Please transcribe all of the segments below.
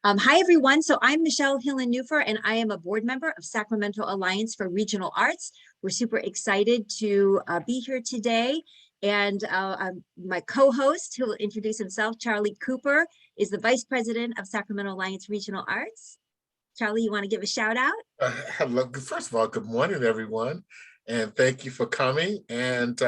Hi, everyone. So I'm Michelle Hillen-Newfer, and I am a board member of Sacramento Alliance for Regional Arts. We're super excited to be here today. And my co-host, who will introduce himself, Charlie Cooper, is the Vice President of Sacramento Alliance Regional Arts. Charlie, you want to give a shout out? Hello. First of all, good morning, everyone. And thank you for coming. And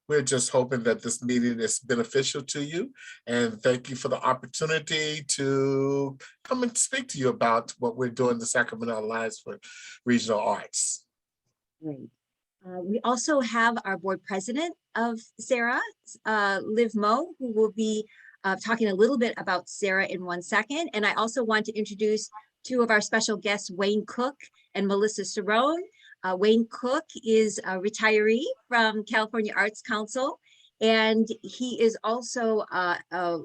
we're just hoping that this meeting is beneficial to you. And thank you for the opportunity to come and speak to you about what we're doing, the Sacramento Alliance for Regional Arts. Great. We also have our board president of SARA, Liv Moe, who will be talking a little bit about SARA in 1 second. And I also want to introduce two of our special guests, Wayne Cook and Melissa Cerrone. Wayne Cook is a retiree from California Arts Council, and he is also,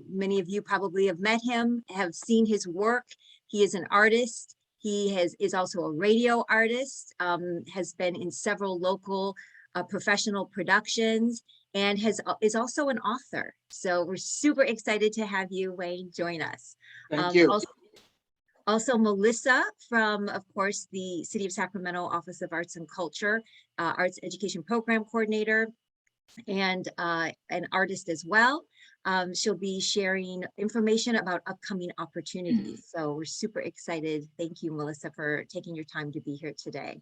many of you probably have met him, have seen his work. He is an artist. He is also a radio artist, has been in several local professional productions, and is also an author. So we're super excited to have you, Wayne, join us. Thank you. Also, Melissa from, of course, the City of Sacramento Office of Arts and Culture, Arts Education Program Coordinator, and an artist as well. She'll be sharing information about upcoming opportunities. So we're super excited. Thank you, Melissa, for taking your time to be here today.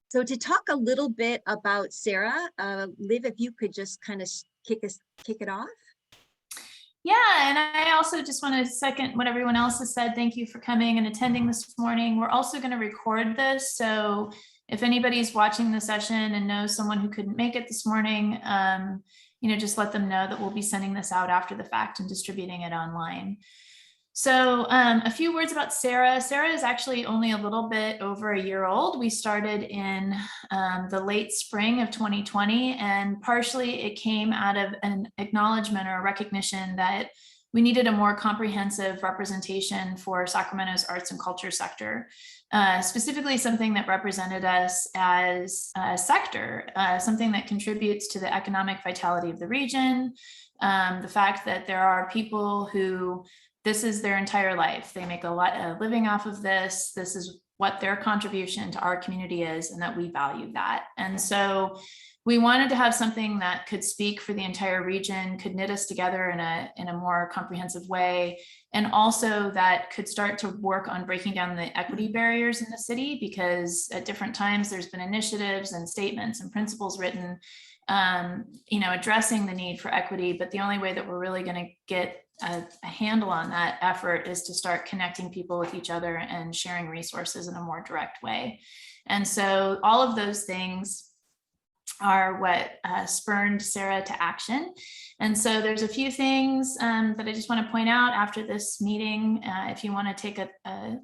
So to talk a little bit about SARA, Liv, if you could just kind of kick it off. Yeah, and I also just want to second what everyone else has said. Thank you for coming and attending this morning. We're also going to record this, so if anybody's watching the session and knows someone who couldn't make it this morning, just let them know that we'll be sending this out after the fact and distributing it online. So a few words about SARA. SARA is actually only a little bit over a year old. We started in the late spring of 2020, and partially it came out of an acknowledgement or a recognition that we needed a more comprehensive representation for Sacramento's arts and culture sector, specifically something that represented us as a sector, something that contributes to the economic vitality of the region, the fact that there are people who this is their entire life. They make a living off of this. This is what their contribution to our community is, and that we value that. And so we wanted to have something that could speak for the entire region, could knit us together in a more comprehensive way, and also that could start to work on breaking down the equity barriers in the city, because at different times there's been initiatives and statements and principles written addressing the need for equity, but the only way that we're really going to get a handle on that effort is to start connecting people with each other and sharing resources in a more direct way. And so all of those things are what spurred SARA to action. And so there's a few things that I just want to point out after this meeting. If you want to take a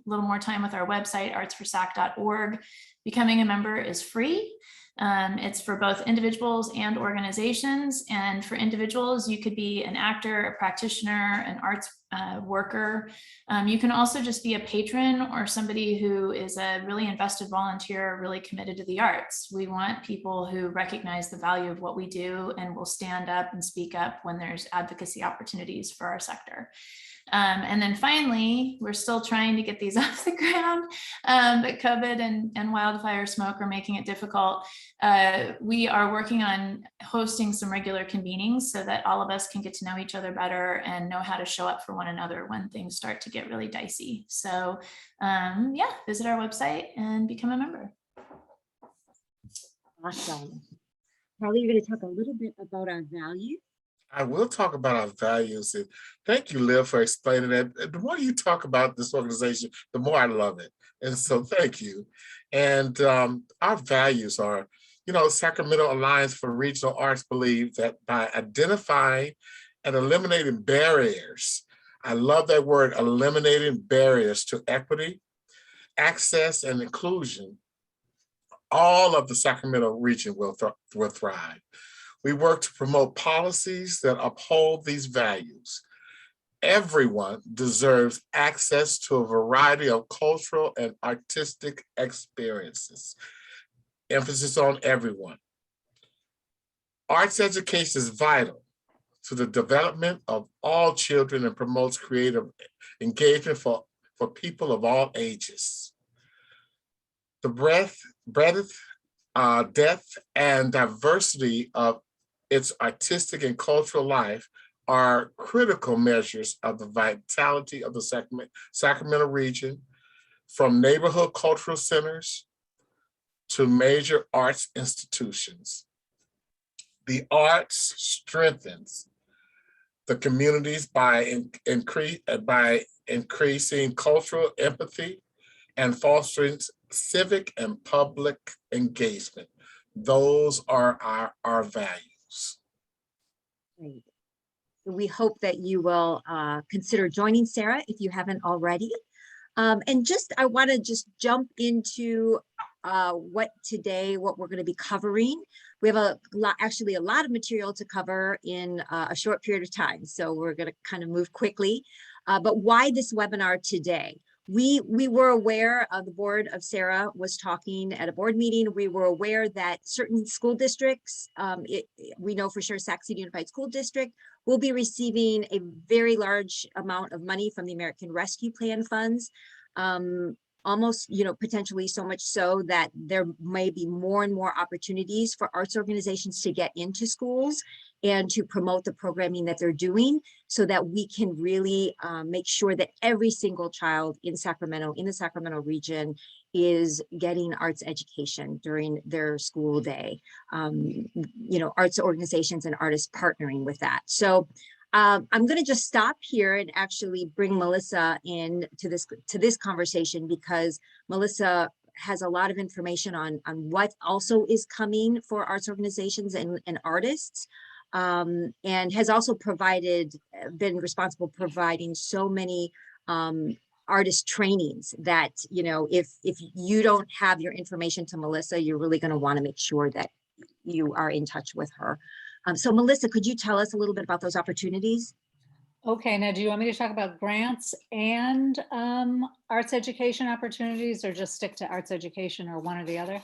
little more time with our website, artsforsac.org, becoming a member is free. It's for both individuals and organizations. And for individuals, you could be an actor, a practitioner, an arts worker. You can also just be a patron or somebody who is a really invested volunteer, really committed to the arts. We want people who recognize the value of what we do and will stand up and speak up when there's advocacy opportunities for our sector. And then finally, we're still trying to get these off the ground, but COVID and wildfire smoke are making it difficult. We are working on hosting some regular convenings so that all of us can get to know each other better and know how to show up for one another when things start to get really dicey. So yeah, visit our website and become a member. Awesome. Charlie, you're going to talk a little bit about our values. I will talk about our values, and thank you, Liv, for explaining that. The more you talk about this organization, the more I love it. And so thank you. And our values are, Sacramento Alliance for Regional Arts believe that by identifying and eliminating barriers, I love that word, eliminating barriers to equity, access, and inclusion, all of the Sacramento region will thrive. We work to promote policies that uphold these values. Everyone deserves access to a variety of cultural and artistic experiences. Emphasis on everyone. Arts education is vital to the development of all children and promotes creative engagement for people of all ages. The breadth, depth, and diversity of its artistic and cultural life are critical measures of the vitality of the Sacramento region, from neighborhood cultural centers to major arts institutions. The arts strengthens the communities by increasing cultural empathy and fostering civic and public engagement. Those are our values. Great. We hope that you will consider joining SARA if you haven't already. And I want to just jump into what we're going to be covering. We have actually a lot of material to cover in a short period of time, so we're going to kind of move quickly. But why this webinar today? We were aware of the board of SARA was talking at a board meeting. We were aware that certain school districts, we know for sure Sac City Unified School District will be receiving a very large amount of money from the American Rescue Plan funds. Almost, potentially so much so that there may be more and more opportunities for arts organizations to get into schools and to promote the programming that they're doing, so that we can really make sure that every single child in Sacramento, in the Sacramento region, is getting arts education during their school day. Arts organizations and artists partnering with that. So I'm going to just stop here and actually bring Melissa in to this conversation, because Melissa has a lot of information on what also is coming for arts organizations and artists, and has also been responsible providing so many artist trainings that, if you don't have your information to Melissa, you're really going to want to make sure that you are in touch with her. So Melissa, could you tell us a little bit about those opportunities? Okay, now do you want me to talk about grants and arts education opportunities, or just stick to arts education, or one or the other?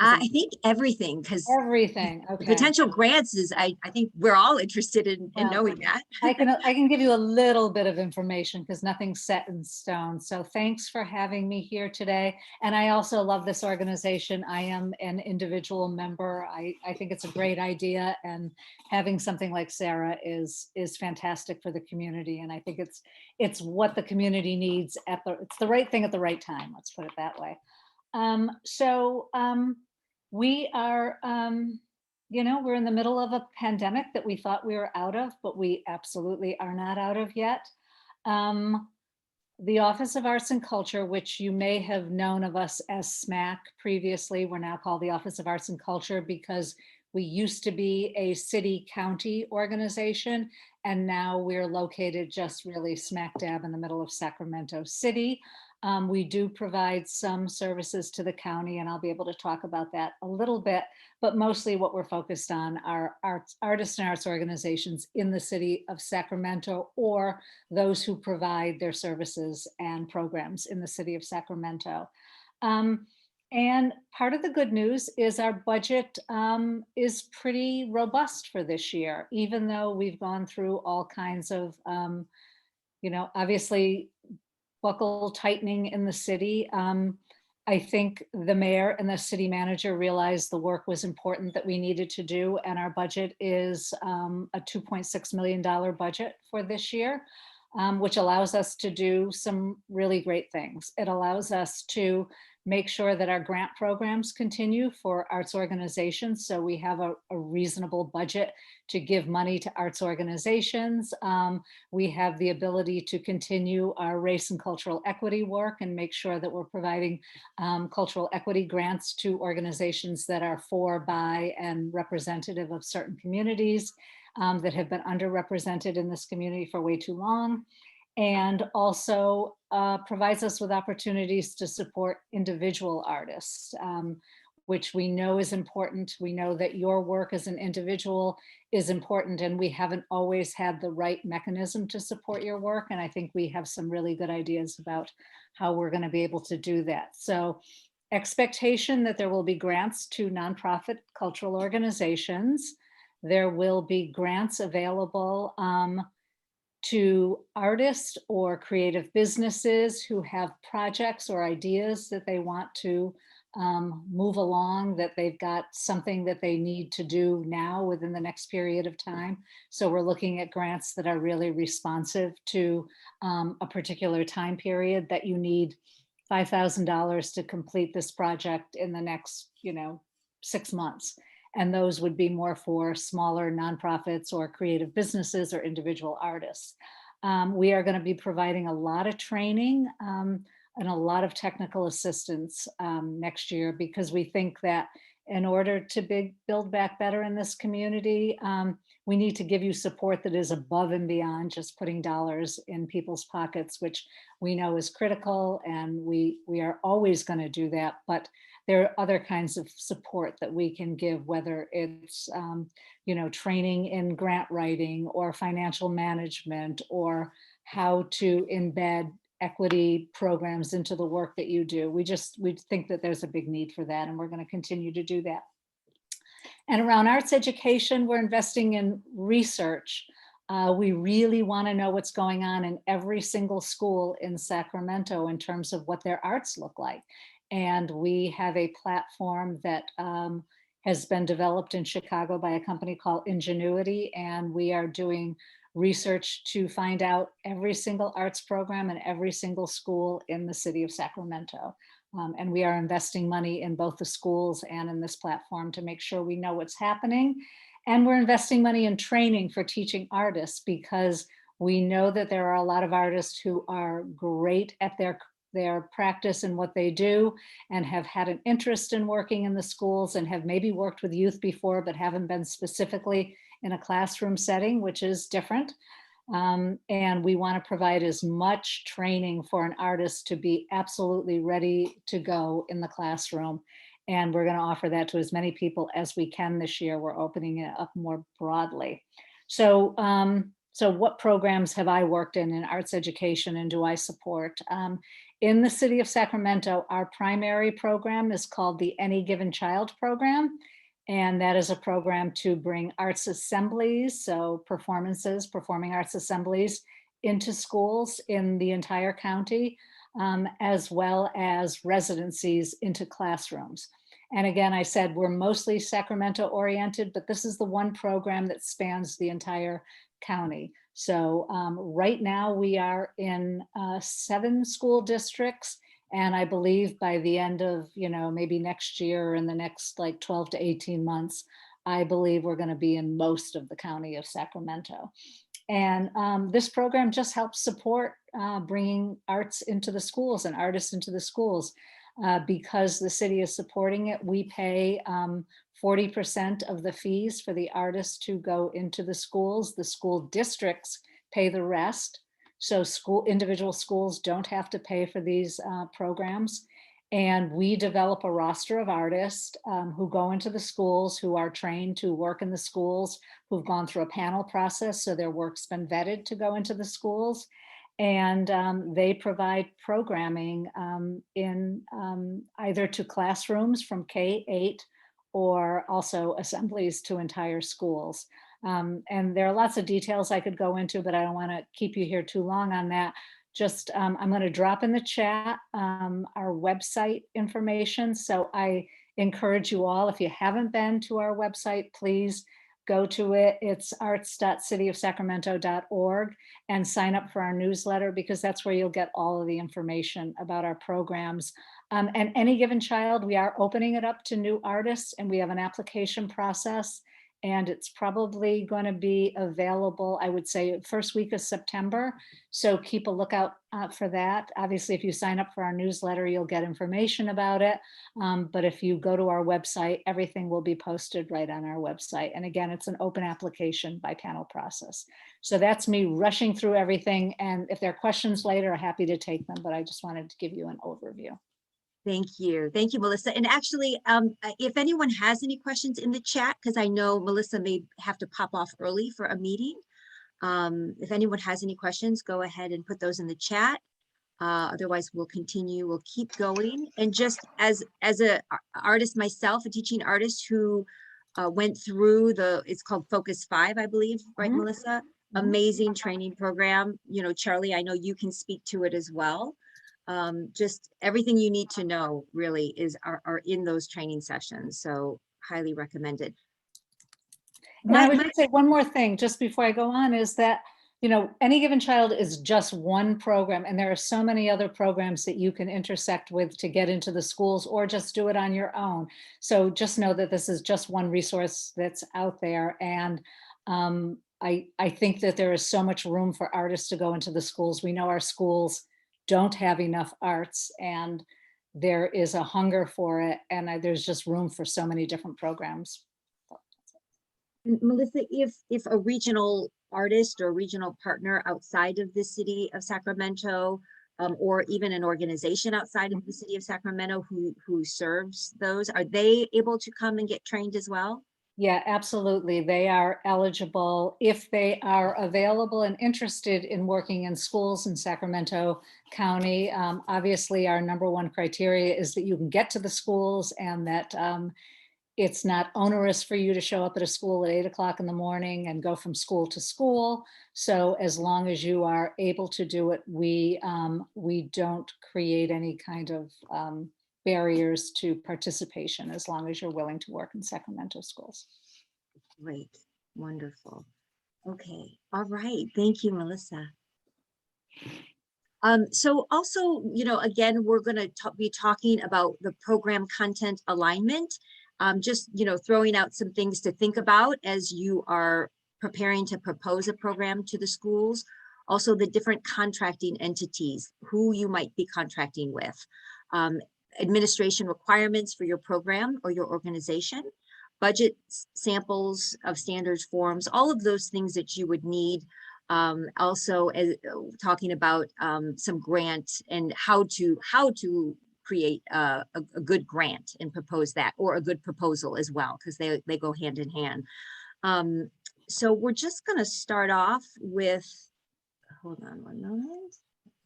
I think everything, because Everything, the okay. potential grants is, I think we're all interested in knowing that. I can give you a little bit of information because nothing's set in stone. So thanks for having me here today. And I also love this organization. I am an individual member. I think it's a great idea, and having something like SARA is fantastic for the community. And I think it's what the community needs it's the right thing at the right time. Let's put it that way. We are, we're in the middle of a pandemic that we thought we were out of, but we absolutely are not out of yet. The Office of Arts and Culture, which you may have known of us as SMAC previously, we're now called the Office of Arts and Culture because we used to be a city-county organization, and now we're located just really smack dab in the middle of Sacramento City. We do provide some services to the county, and I'll be able to talk about that a little bit, but mostly what we're focused on are artists and arts organizations in the city of Sacramento, or those who provide their services and programs in the city of Sacramento. And part of the good news is our budget is pretty robust for this year, even though we've gone through all kinds of, obviously, buckle tightening in the city. I think the mayor and the city manager realized the work was important that we needed to do, and our budget is a $2.6 million budget for this year, which allows us to do some really great things. It allows us to make sure that our grant programs continue for arts organizations. So we have a reasonable budget to give money to arts organizations. We have the ability to continue our race and cultural equity work and make sure that we're providing cultural equity grants to organizations that are for, by, and representative of certain communities that have been underrepresented in this community for way too long. And also provides us with opportunities to support individual artists, which we know is important. We know that your work as an individual is important, and we haven't always had the right mechanism to support your work. And I think we have some really good ideas about how we're going to be able to do that. So expectation that there will be grants to nonprofit cultural organizations. there will be grants available to artists or creative businesses who have projects or ideas that they want to move along, that they've got something that they need to do now within the next period of time. So we're looking at grants that are really responsive to a particular time period, that you need $5,000 to complete this project in the next, 6 months. And those would be more for smaller nonprofits or creative businesses or individual artists. We are going to be providing a lot of training and a lot of technical assistance next year, because we think that in order to build back better in this community, we need to give you support that is above and beyond just putting dollars in people's pockets, which we know is critical, and we are always going to do that. But there are other kinds of support that we can give, whether it's training in grant writing or financial management, or how to embed equity programs into the work that you do. We think that there's a big need for that, and we're going to continue to do that. And around arts education, we're investing in research. We really want to know what's going on in every single school in Sacramento in terms of what their arts look like. And we have a platform that has been developed in Chicago by a company called Ingenuity, and we are doing research to find out every single arts program in every single school in the city of Sacramento. And we are investing money in both the schools and in this platform to make sure we know what's happening. And we're investing money in training for teaching artists, because we know that there are a lot of artists who are great at their practice and what they do, and have had an interest in working in the schools, and have maybe worked with youth before, but haven't been specifically in a classroom setting, which is different. And we want to provide as much training for an artist to be absolutely ready to go in the classroom. And we're going to offer that to as many people as we can this year. We're opening it up more broadly. So what programs have I worked in arts education, and do I support? In the city of Sacramento, our primary program is called the Any Given Child program. And that is a program to bring arts assemblies, so performing arts assemblies, into schools in the entire county, as well as residencies into classrooms. And again, I said we're mostly Sacramento oriented, but this is the one program that spans the entire county. So right now we are in 7 school districts. And I believe by the end of, maybe next year, or in the next 12 to 18 months, I believe we're going to be in most of the county of Sacramento. And this program just helps support bringing arts into the schools and artists into the schools. Because the city is supporting it, we pay 40% of the fees for the artists to go into the schools. The school districts pay the rest. So individual schools don't have to pay for these programs. And we develop a roster of artists who go into the schools, who are trained to work in the schools, who've gone through a panel process, so their work's been vetted to go into the schools. And they provide programming in either to classrooms from K-8, or also assemblies to entire schools. And there are lots of details I could go into, but I don't want to keep you here too long on that. Just I'm going to drop in the chat our website information. So I encourage you all, if you haven't been to our website, please go to it. It's arts.cityofsacramento.org, and sign up for our newsletter, because that's where you'll get all of the information about our programs. And Any Given Child, we are opening it up to new artists, and we have an application process. And it's probably going to be available, I would say, first week of September. So keep a lookout for that. Obviously, if you sign up for our newsletter, you'll get information about it. But if you go to our website, everything will be posted right on our website. And again, it's an open application by panel process. So that's me rushing through everything. And if there are questions later, I'm happy to take them, but I just wanted to give you an overview. Thank you, Melissa. And actually, if anyone has any questions in the chat, because I know Melissa may have to pop off early for a meeting. If anyone has any questions, go ahead and put those in the chat. Otherwise, we'll continue, we'll keep going. And just as an artist myself, a teaching artist who went through it's called Focus 5, I believe, right, Mhm. Melissa? Mhm. Amazing training program. You know, Charlie, I know you can speak to it as well. Just everything you need to know really are in those training sessions. So highly recommended. And I would just say one more thing, just before I go on, is that, you know, Any Given Child is just one program, and there are so many other programs that you can intersect with to get into the schools, or just do it on your own. So just know that this is just one resource that's out there. And I think that there is so much room for artists to go into the schools. We know our schools don't have enough arts, and there is a hunger for it. And there's just room for so many different programs. Melissa, if a regional artist or a regional partner outside of the city of Sacramento, or even an organization outside of the city of Sacramento who serves those, are they able to come and get trained as well? Yeah, absolutely. They are eligible if they are available and interested in working in schools in Sacramento County. Obviously, our number one criteria is that you can get to the schools, and that it's not onerous for you to show up at a school at 8 o'clock in the morning and go from school to school. So as long as you are able to do it, we don't create any kind of barriers to participation, as long as you're willing to work in Sacramento schools. Great, wonderful. Okay, all right. Thank you, Melissa. So also, you know, again, we're going to be talking about the program content alignment. Just, you know, throwing out some things to think about as you are preparing to propose a program to the schools. Also, the different contracting entities, who you might be contracting with, administration requirements for your program or your organization, budget samples of standards forms, all of those things that you would need. Also, as talking about some grant and how to create a good grant and propose that, or a good proposal as well, because they go hand in hand. So we're just going to start off with, hold on one moment,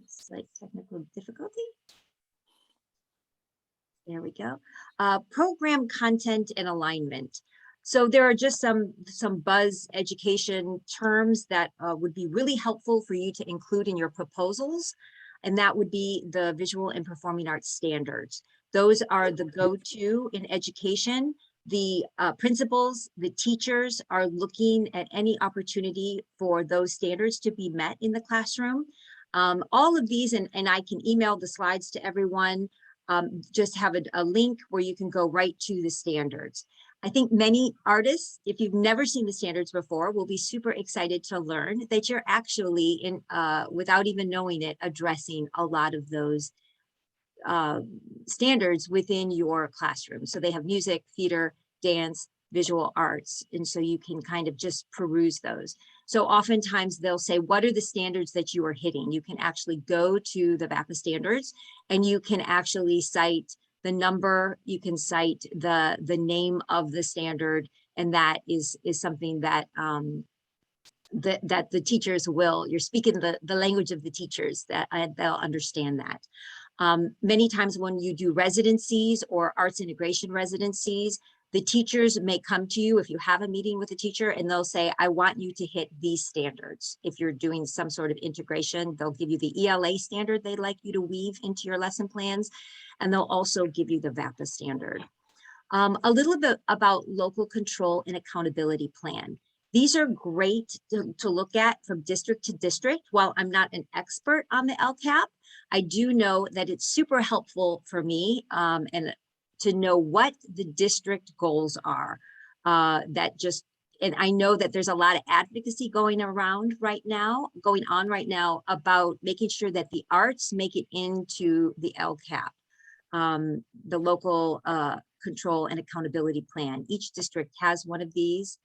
slight technical difficulty. There we go. Program content and alignment. So there are just some buzz education terms that would be really helpful for you to include in your proposals. And that would be the visual and performing arts standards. Those are the go-to in education. The principals, the teachers are looking at any opportunity for those standards to be met in the classroom. All of these, and I can email the slides to everyone, just have a link where you can go right to the standards. I think many artists, if you've never seen the standards before, will be super excited to learn that you're actually, without even knowing it, addressing a lot of those standards within your classroom. So they have music, theater, dance, visual arts, and so you can kind of just peruse those. So oftentimes they'll say, what are the standards that you are hitting? You can actually go to the VAPA standards, and you can actually cite the number, you can cite the name of the standard, and that is something that that the teachers will, you're speaking the language of the teachers, that they'll understand that. Many times when you do residencies or arts integration residencies, the teachers may come to you if you have a meeting with a teacher, and they'll say, I want you to hit these standards. If you're doing some sort of integration, they'll give you the ELA standard they'd like you to weave into your lesson plans, and they'll also give you the VAPA standard. A little bit about local control and accountability plan. These are great to look at from district to district. While I'm not an expert on the LCAP, I do know that it's super helpful for me and to know what the district goals are. And I know that there's a lot of advocacy going on right now about making sure that the arts make it into the LCAP, the local control and accountability plan. Each district has one of these.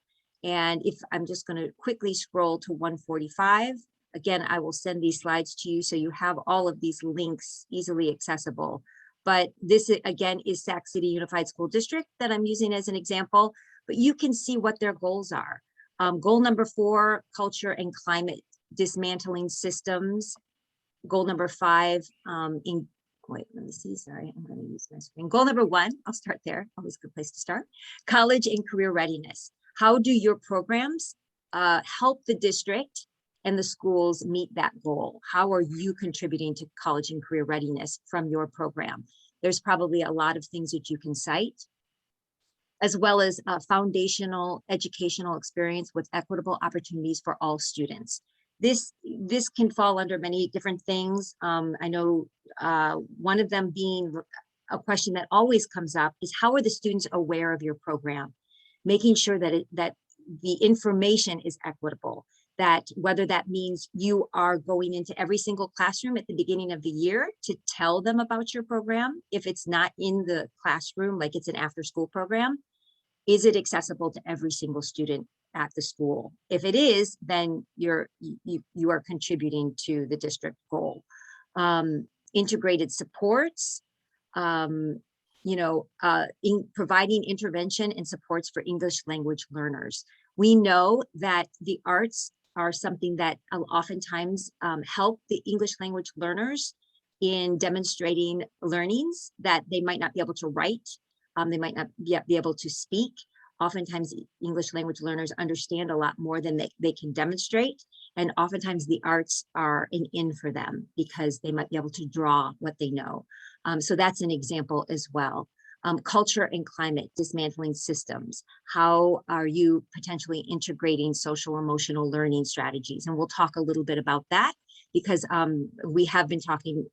And if I'm just going to quickly scroll to 145, again, I will send these slides to you so you have all of these links easily accessible. But this again is Sac City Unified School District that I'm using as an example, but you can see what their goals are. Goal number 4, culture and climate dismantling systems. Goal number 5, wait, let me see, sorry, I'm going to use my screen. Goal number 1, I'll start there, always a good place to start. College and career readiness. How do your programs help the district and the schools meet that goal? How are you contributing to college and career readiness from your program? There's probably a lot of things that you can cite, as well as foundational educational experience with equitable opportunities for all students. This can fall under many different things. I know one of them being a question that always comes up is, how are the students aware of your program? Making sure that that the information is equitable, that whether that means you are going into every single classroom at the beginning of the year to tell them about your program. If it's not in the classroom, like it's an after-school program, is it accessible to every single student at the school? If it is, then you are contributing to the district goal. Integrated supports, in providing intervention and supports for English language learners. We know that the arts are something that oftentimes help the English language learners in demonstrating learnings that they might not be able to write. They might not be able to speak. Oftentimes English language learners understand a lot more than they can demonstrate. And oftentimes the arts are an in for them because they might be able to draw what they know. So that's an example as well. Culture and climate, dismantling systems. How are you potentially integrating social emotional learning strategies? And we'll talk a little bit about that because we have been talking,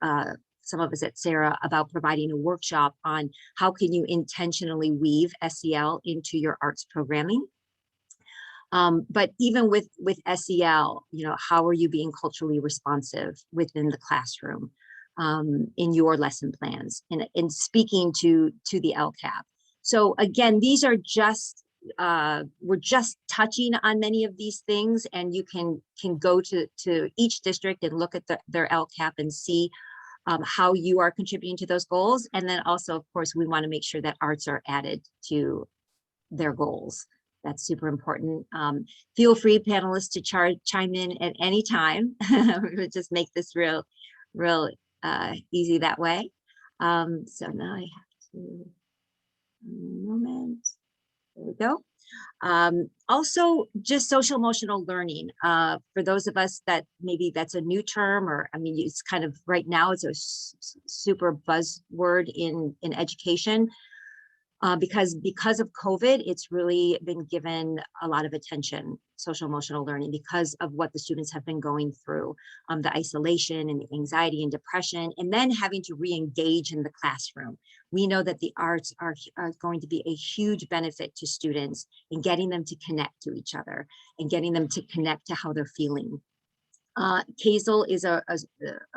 some of us at SARA, about providing a workshop on how can you intentionally weave SEL into your arts programming. But even with SEL, how are you being culturally responsive within the classroom in your lesson plans and in speaking to the LCAP? So again, these are just, we're just touching on many of these things, and you can go to each district and look at their LCAP and see how you are contributing to those goals. And then also, of course, we want to make sure that arts are added to their goals. That's super important. Feel free, panelists, to chime in at any time. We'll just make this real easy that way. So now I have to, a moment, there we go. Also, just social emotional learning. For those of us that maybe that's a new term, or I mean, it's kind of right now it's a super buzzword in education. Because of COVID, it's really been given a lot of attention, social emotional learning, because of what the students have been going through, the isolation and the anxiety and depression, and then having to re-engage in the classroom. We know that the arts are going to be a huge benefit to students in getting them to connect to each other and getting them to connect to how they're feeling. KASL is a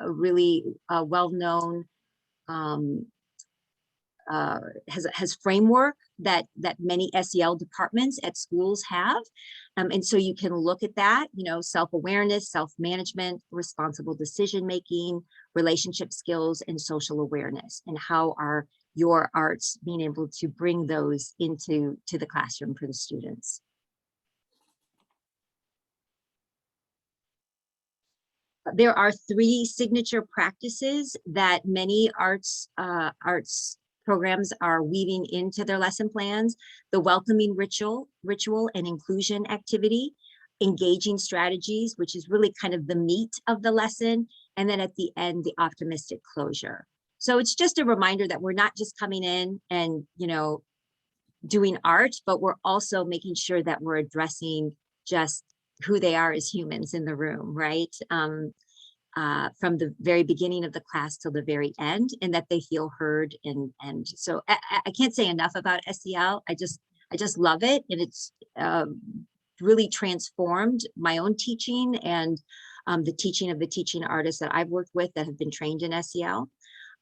really well-known, has framework that many SEL departments at schools have. And so you can look at that, self-awareness, self-management, responsible decision-making, relationship skills, and social awareness. And how are your arts being able to bring those into the classroom for the students? There are 3 signature practices that many arts programs are weaving into their lesson plans: the welcoming ritual and inclusion activity, engaging strategies, which is really kind of the meat of the lesson, and then at the end, the optimistic closure. So it's just a reminder that we're not just coming in and, doing art, but we're also making sure that we're addressing just who they are as humans in the room, right? From the very beginning of the class till the very end, and that they feel heard. And so I can't say enough about SEL. I just love it, and it's really transformed my own teaching and the teaching of the teaching artists that I've worked with that have been trained in SEL.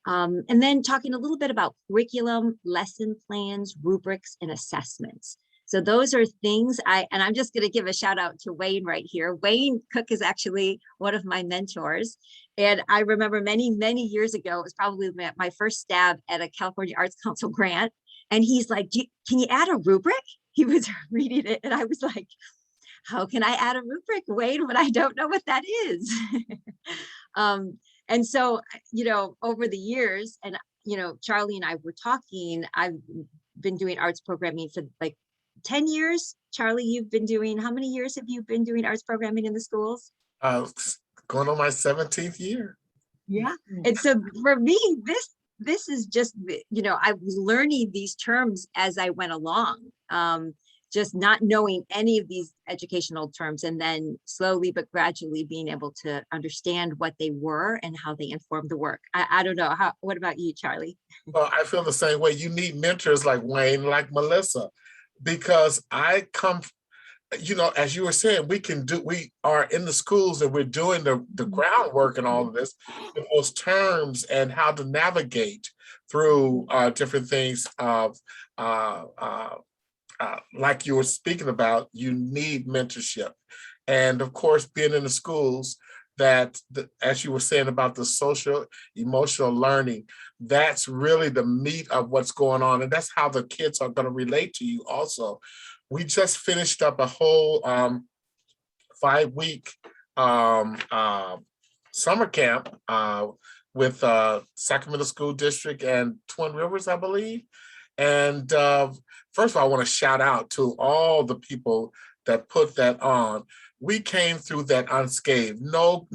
And then talking a little bit about curriculum, lesson plans, rubrics, and assessments. So those are things and I'm just going to give a shout out to Wayne right here. Wayne Cook is actually one of my mentors. And I remember many, many years ago, it was probably my first stab at a California Arts Council grant. And he's like, can you add a rubric? He was reading it. And I was like, how can I add a rubric, Wayne, when I don't know what that is? And so, over the years, and, Charlie and I were talking, I've been doing arts programming for like 10 years. Charlie, you've been doing, how many years have you been doing arts programming in the schools? Going on my 17th year. Yeah. And so for me, this is just, I was learning these terms as I went along, just not knowing any of these educational terms, and then slowly but gradually being able to understand what they were and how they informed the work. I don't know. What about you, Charlie? Well, I feel the same way. You need mentors like Wayne, like Melissa, because I come, as you were saying, we are in the schools and we're doing the groundwork and all of this, those terms and how to navigate through different things of, like you were speaking about, you need mentorship. And of course, being in the schools, as you were saying about the social emotional learning, that's really the meat of what's going on. And that's how the kids are going to relate to you also. We just finished up a whole 5-week summer camp with Sacramento School District and Twin Rivers, I believe. And first of all, I want to shout out to all the people that put that on. We came through that unscathed. No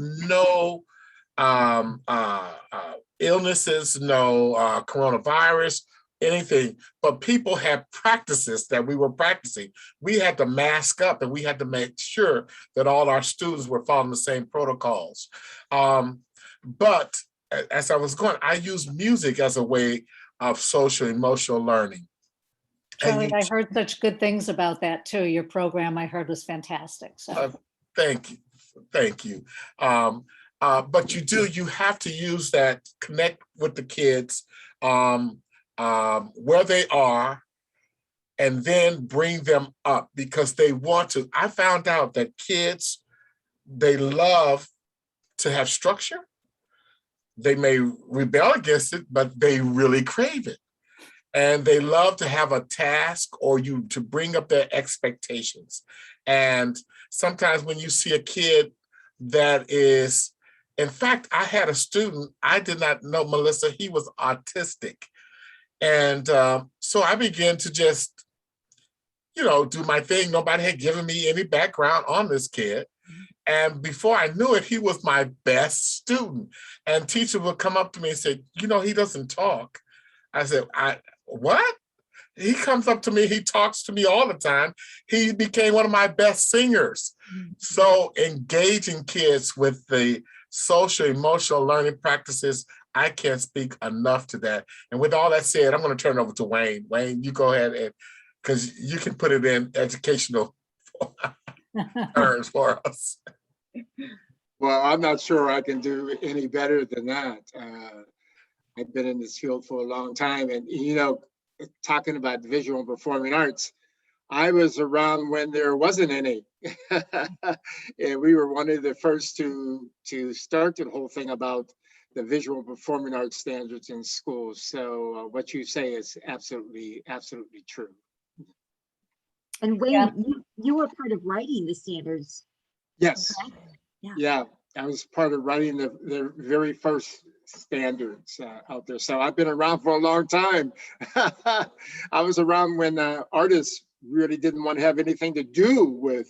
illnesses, no coronavirus, anything, but people had practices that we were practicing. We had to mask up and we had to make sure that all our students were following the same protocols. But as I was going, I used music as a way of social emotional learning. Charlie, I heard such good things about that too. Your program I heard was fantastic. So thank you. But you have to use that, connect with the kids where they are, and then bring them up because they want to. I found out that kids, they love to have structure. They may rebel against it, but they really crave it. And they love to have a task or to bring up their expectations. And sometimes when you see a kid that is, in fact, I had a student, I did not know, Melissa, he was autistic. And so I began to just, do my thing. Nobody had given me any background on this kid. And before I knew it, he was my best student. And teacher would come up to me and say, he doesn't talk. I said, what? He comes up to me, he talks to me all the time. He became one of my best singers. So engaging kids with the social emotional learning practices, I can't speak enough to that. And with all that said, I'm going to turn it over to Wayne. Wayne, you go ahead, because you can put it in educational terms for us. Well, I'm not sure I can do any better than that. I've been in this field for a long time, and talking about visual and performing arts, I was around when there wasn't any. And we were one of the first to start the whole thing about the visual and performing arts standards in schools. So what you say is absolutely true. And Wayne, you were part of writing the standards. Yes. Okay. Yeah, I was part of writing the very first standards out there. So I've been around for a long time. I was around when artists really didn't want to have anything to do with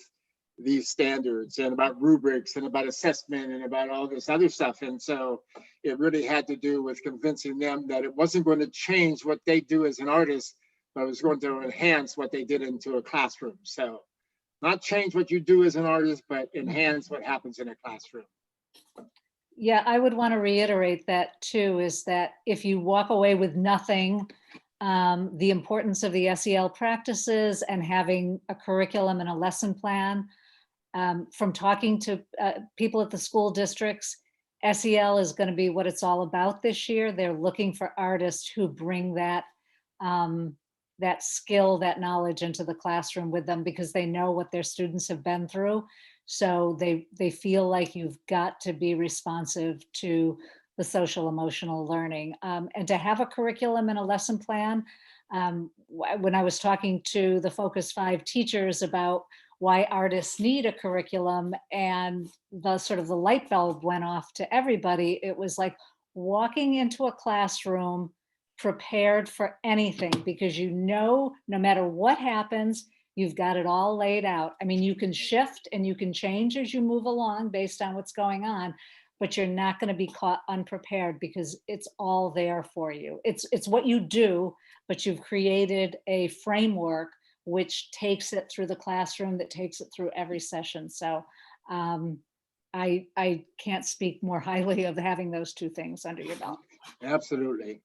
these standards and about rubrics and about assessment and about all this other stuff. And so it really had to do with convincing them that it wasn't going to change what they do as an artist, but it was going to enhance what they did into a classroom. So not change what you do as an artist, but enhance what happens in a classroom. Yeah, I would want to reiterate that too, is that if you walk away with nothing, the importance of the SEL practices and having a curriculum and a lesson plan, from talking to people at the school districts, SEL is going to be what it's all about this year. They're looking for artists who bring that that skill, that knowledge into the classroom with them, because they know what their students have been through. So they feel like you've got to be responsive to the social emotional learning, and to have a curriculum and a lesson plan. When I was talking to the Focus 5 teachers about why artists need a curriculum, and the sort of the light bulb went off to everybody. It was like walking into a classroom prepared for anything, because no matter what happens, you've got it all laid out. I mean, you can shift and you can change as you move along based on what's going on, but you're not going to be caught unprepared, because it's all there for you. It's what you do, but you've created a framework which takes it through the classroom, that takes it through every session. So I can't speak more highly of having those two things under your belt. Absolutely.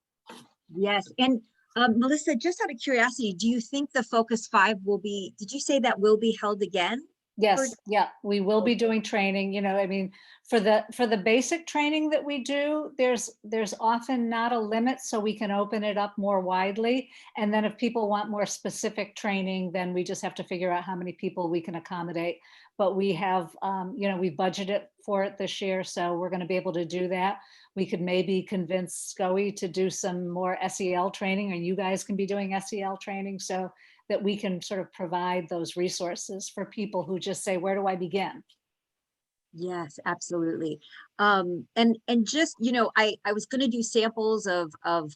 Yes, and Melissa, just out of curiosity, do you think the Focus 5 will be, did you say that will be held again? Yes, yeah, we will be doing training, you know, I mean, for the basic training that we do, there's often not a limit, so we can open it up more widely. And then if people want more specific training, then we just have to figure out how many people we can accommodate. But we have, you know, we budgeted for it this year, so we're going to be able to do that. We could maybe convince SCOE to do some more SEL training, or you guys can be doing SEL training, so that we can sort of provide those resources for people who just say, where do I begin? Yes, absolutely. And just, you know, I was going to do samples of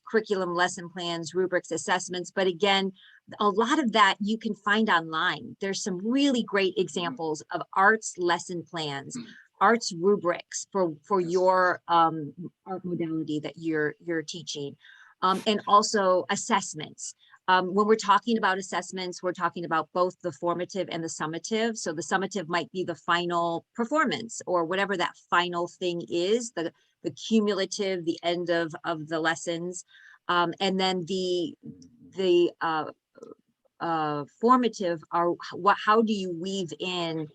curriculum, lesson plans, rubrics, assessments, but again, a lot of that you can find online. There's some really great examples of arts lesson plans, arts rubrics for your art modality that you're teaching, and also assessments. When we're talking about assessments, we're talking about both the formative and the summative. So the summative might be the final performance, or whatever that final thing is, the cumulative, the end of the lessons. And then the formative are how do you weave in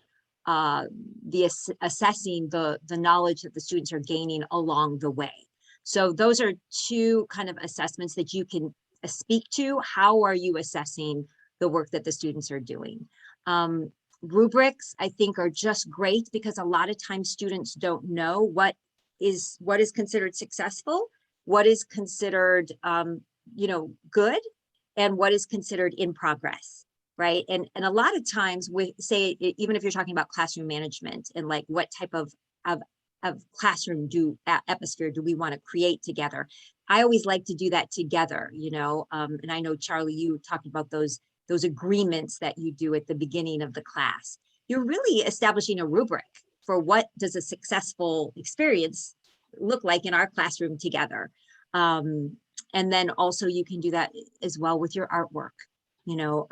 assessing the knowledge that the students are gaining along the way. So those are two kind of assessments that you can speak to. How are you assessing the work that the students are doing? Rubrics, I think, are just great, because a lot of times students don't know what is considered successful, what is considered you know, good, and what is considered in progress, right? And a lot of times, we say, even if you're talking about classroom management and like what type of classroom atmosphere do we want to create together, I always like to do that together, you know. And I know, Charlie, you talked about those agreements that you do at the beginning of the class. You're really establishing a rubric for what does a successful experience look like in our classroom together. And then also you can do that as well with your artwork. You know,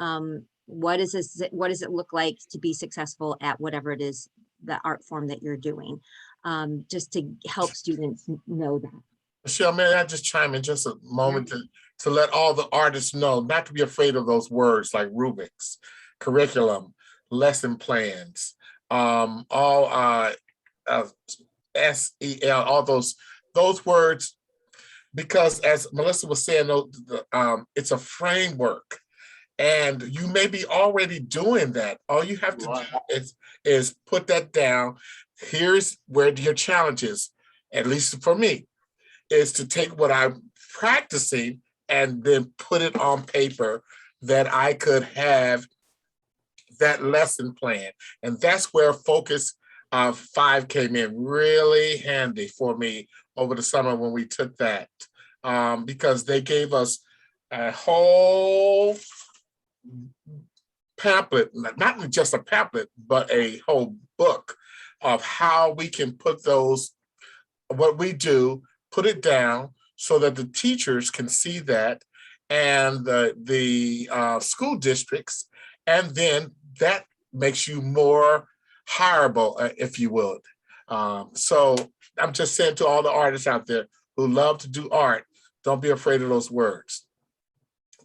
what does it look like to be successful at whatever it is, the art form that you're doing, just to help students know that. Michelle, may I just chime in just a moment to let all the artists know not to be afraid of those words like rubrics, curriculum, lesson plans, all SEL, all those words, because as Melissa was saying, it's a framework. And you may be already doing that. All you have to do is put that down. Here's where your challenge is, at least for me, is to take what I'm practicing and then put it on paper, that I could have that lesson plan. And that's where Focus 5 came in really handy for me over the summer when we took that, because they gave us a whole pamphlet, not just a pamphlet, but a whole book of how we can put what we do, put it down so that the teachers can see that, and the school districts, and then that makes you more hireable, if you would. So I'm just saying to all the artists out there who love to do art, don't be afraid of those words.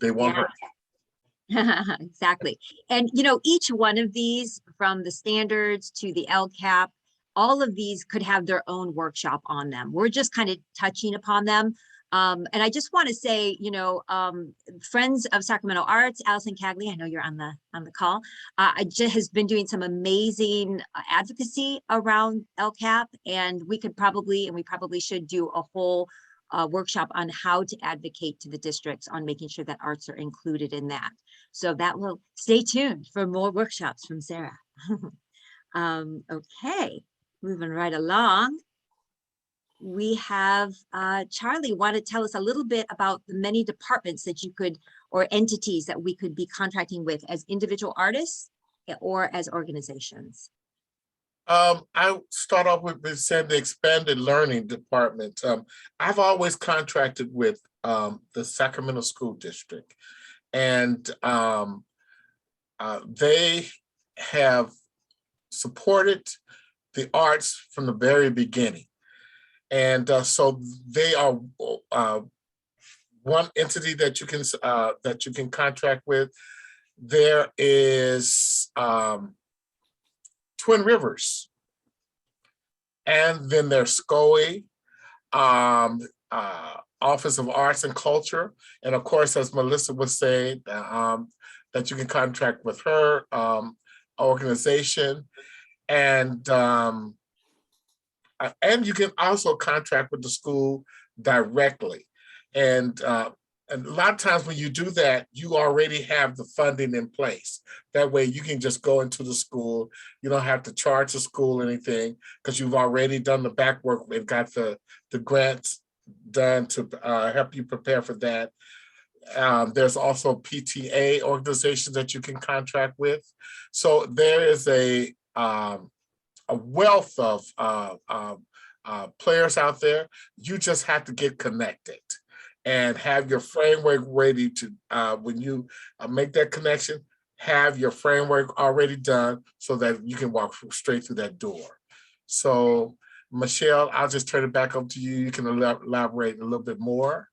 They won't hurt. Exactly. And, you know, each one of these, from the standards to the LCAP, all of these could have their own workshop on them. We're just kind of touching upon them. And I just want to say, you know, Friends of Sacramento Arts, Allison Cagley, I know you're on the call, has been doing some amazing advocacy around LCAP, and we probably should do a whole workshop on how to advocate to the districts on making sure that arts are included in that. So that will, stay tuned for more workshops from Sarah. Okay, moving right along. We have Charlie want to tell us a little bit about the many departments that you could, or entities that we could be contracting with as individual artists or as organizations. I start off with saying the expanded learning department. I've always contracted with the Sacramento School District, and they have supported the arts from the very beginning. And so they are one entity that you can contract with. There is Twin Rivers, and then there's SCOE, Office of Arts and Culture, and of course, as Melissa was saying, that you can contract with her organization, and you can also contract with the school directly. And a lot of times when you do that, you already have the funding in place. That way you can just go into the school. You don't have to charge the school anything because you've already done the back work and got the grants done to help you prepare for that. There's also PTA organizations that you can contract with. So there is a wealth of players out there. You just have to get connected and have your framework ready to, when you make that connection, have your framework already done so that you can walk straight through that door. So Michelle, I'll just turn it back up to you. You can elaborate a little bit more.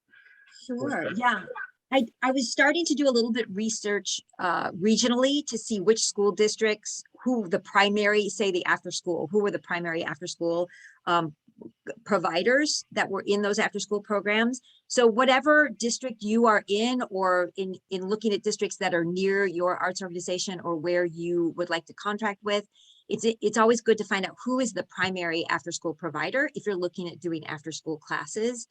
Sure, yeah. I was starting to do a little bit research regionally to see which school districts, who the primary, say the after school, who were the primary after school providers that were in those after school programs. So whatever district you are in, or in looking at districts that are near your arts organization or where you would like to contract with, it's always good to find out who is the primary after school provider if you're looking at doing after school classes.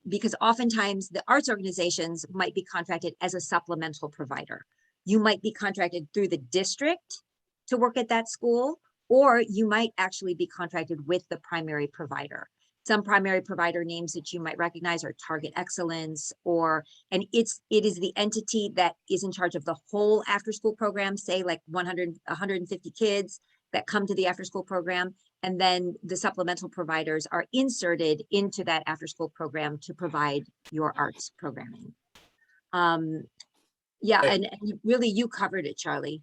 Because oftentimes the arts organizations might be contracted as a supplemental provider. You might be contracted through the district to work at that school, or you might actually be contracted with the primary provider. Some primary provider names that you might recognize are Target Excellence, and it is the entity that is in charge of the whole after school program, say like 150 kids that come to the after school program. And then the supplemental providers are inserted into that after school program to provide your arts programming. Yeah, and really you covered it, Charlie.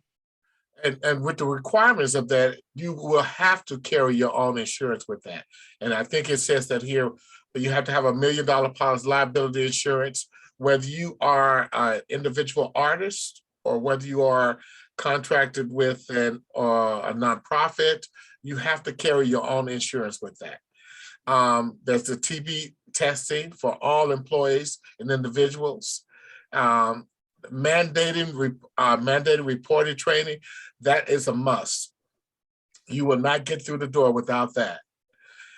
And with the requirements of that, you will have to carry your own insurance with that. And I think it says that here, you have to have $1 million policy liability insurance, whether you are an individual artist or whether you are contracted with a nonprofit. You have to carry your own insurance with that. There's the TB testing for all employees and individuals. Mandated reporting training, that is a must. You will not get through the door without that.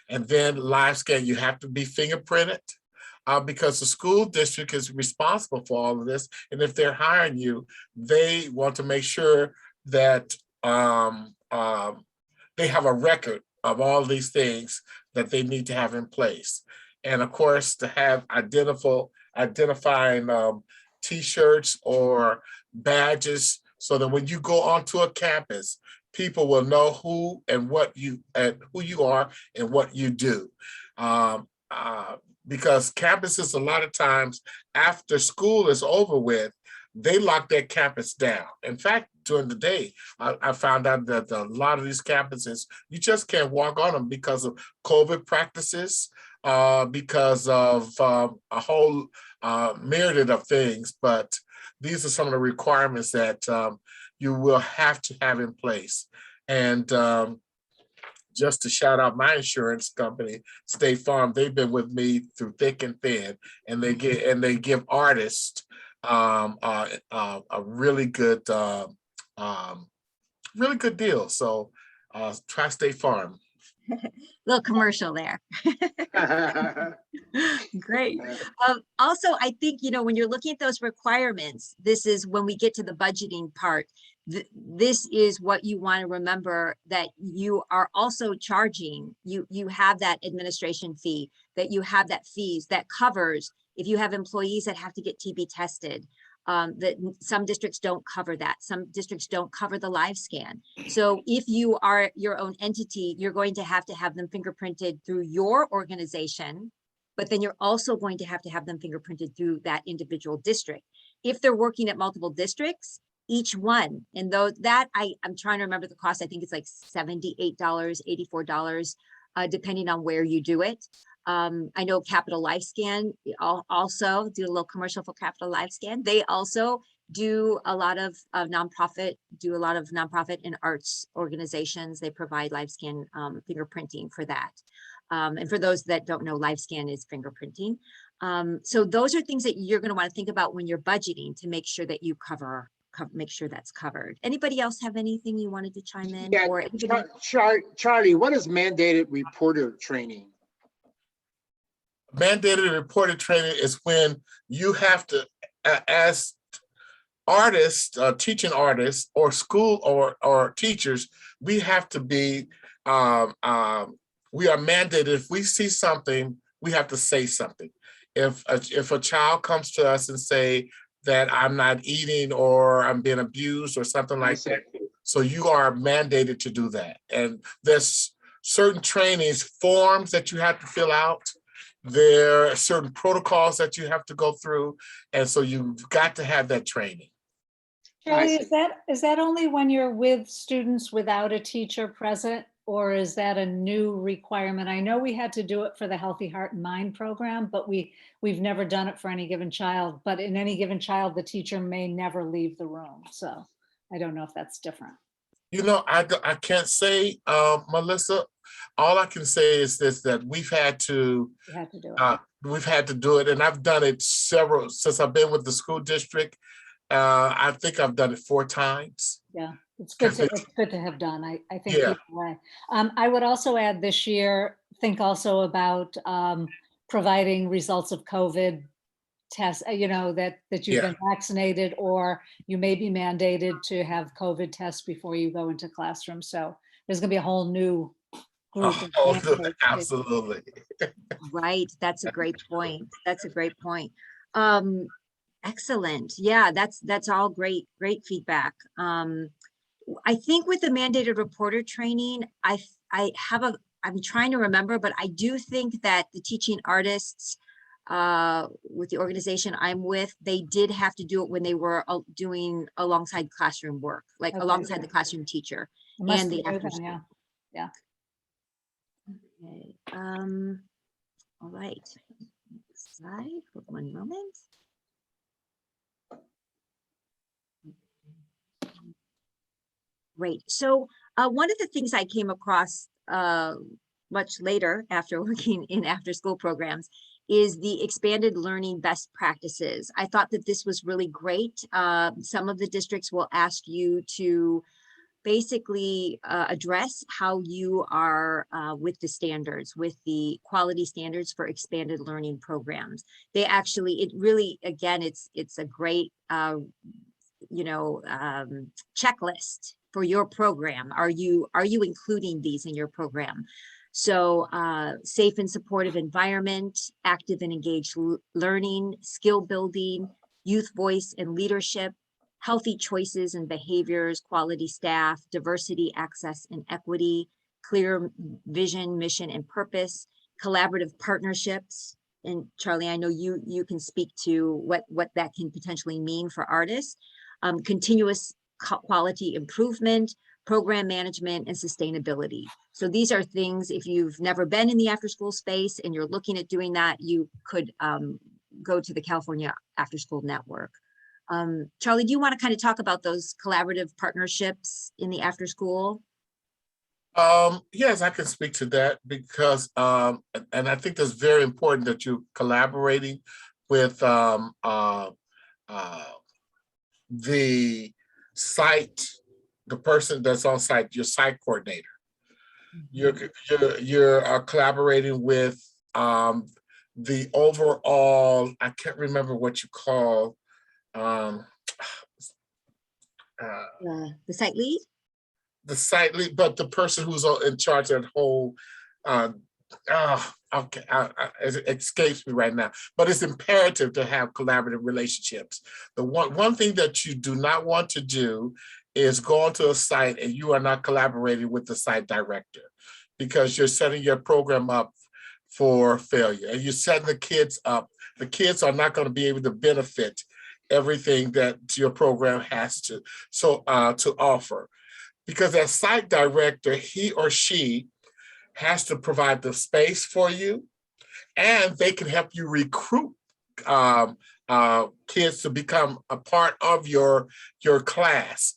And then live scan, you have to be fingerprinted because the school district is responsible for all of this. And if they're hiring you, they want to make sure that they have a record of all these things that they need to have in place. And of course, to have identifying T-shirts or badges so that when you go onto a campus, people will know who and what you who you are and what you do. Because campuses, a lot of times after school is over with, they lock their campus down. In fact, during the day, I found out that a lot of these campuses, you just can't walk on them because of COVID practices, because of a whole myriad of things. But these are some of the requirements that you will have to have in place. And just to shout out my insurance company, State Farm, they've been with me through thick and thin, and they give artists a really good deal. So try State Farm. Little commercial there. Great. Also, I think, when you're looking at those requirements, this is when we get to the budgeting part. This is what you want to remember, that you are also charging, you have that administration fee, that you have that fees that covers if you have employees that have to get TB tested. That some districts don't cover that. Some districts don't cover the live scan. So if you are your own entity, you're going to have them fingerprinted through your organization, but then you're also going to have them fingerprinted through that individual district. If they're working at multiple districts, each one, and though that I'm trying to remember the cost, I think it's like $78, $84, depending on where you do it. I know Capital Life Scan also do a little commercial for Capital Life Scan. They also do a lot of nonprofit and arts organizations. They provide live scan fingerprinting for that. And for those that don't know, live scan is fingerprinting. So those are things that you're going to want to think about when you're budgeting to make sure that you make sure that's covered. Anybody else have anything you wanted to chime in? Yeah, Or Charlie, what is mandated reporter training? Mandated reported training is when you have to, as artists, teaching artists, or school or teachers, we have to be, we are mandated. If we see something, we have to say something. If a child comes to us and say that I'm not eating or I'm being abused or something like that, so you are mandated to do that. And there's certain trainings, forms that you have to fill out. There are certain protocols that you have to go through. And so you've got to have that training. Charlie, is that only when you're with students without a teacher present, or is that a new requirement? I know we had to do it for the Healthy Heart and Mind program, but we've never done it for any given child. But in any given child, the teacher may never leave the room. So I don't know if that's different. I can't say, Melissa. All I can say is this, that we've had to do it. We've had to do it, and I've done it since I've been with the school district. I think I've done it 4 times. Yeah, it's good to have done. I think either way. I would also add this year, think also about providing results of COVID tests, that you've been vaccinated, or you may be mandated to have COVID tests before you go into classroom. So there's going to be a whole new group. Absolutely. Right. That's a great point. Excellent. Yeah, that's all great feedback. I think with the mandated reporter training, I'm trying to remember, but I do think that the teaching artists with the organization I'm with, they did have to do it when they were doing alongside classroom work, like alongside the classroom teacher and the after school. Yeah. Okay. All right. Next slide for 1 moment. Great. So one of the things I came across much later after working in after school programs is the expanded learning best practices. I thought that this was really great. Some of the districts will ask you to basically address how you are with the standards, with the quality standards for expanded learning programs. They actually, it really, again, it's a great, checklist for your program. Are you including these in your program? So safe and supportive environment, active and engaged learning, skill building, youth voice and leadership, healthy choices and behaviors, quality staff, diversity, access, and equity, clear vision, mission, and purpose, collaborative partnerships. And Charlie, I know you can speak to what that can potentially mean for artists. Continuous quality improvement, program management, and sustainability. So these are things, if you've never been in the after school space and you're looking at doing that, you could go to the California After School Network. Charlie, do you want to kind of talk about those collaborative partnerships in the after school? Yes, I can speak to that because, and I think that's very important that you're collaborating with the site, the person that's on site, your site coordinator. You're collaborating with the overall, I can't remember what you call, uh, The site lead? the site lead, but the person who's in charge of that whole, okay, it escapes me right now, but it's imperative to have collaborative relationships. The one thing that you do not want to do is go onto a site and you are not collaborating with the site director, because you're setting your program up for failure, and you're setting the kids up. The kids are not going to be able to benefit everything that your program has to offer, because as site director, he or she has to provide the space for you, and they can help you recruit kids to become a part of your class,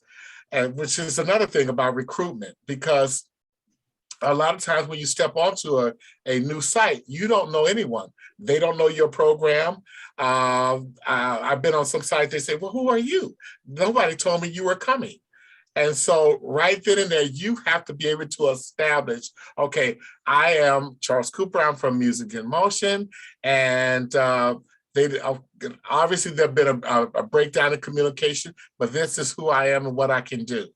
and which is another thing about recruitment, because a lot of times when you step onto a new site, you don't know anyone. They don't know your program. I've been on some sites, they say, well, who are you? Nobody told me you were coming. And so right then and there, you have to be able to establish, okay, I am Charles Cooper, I'm from Music in Motion, and obviously there's been a breakdown in communication, but this is who I am and what I can do.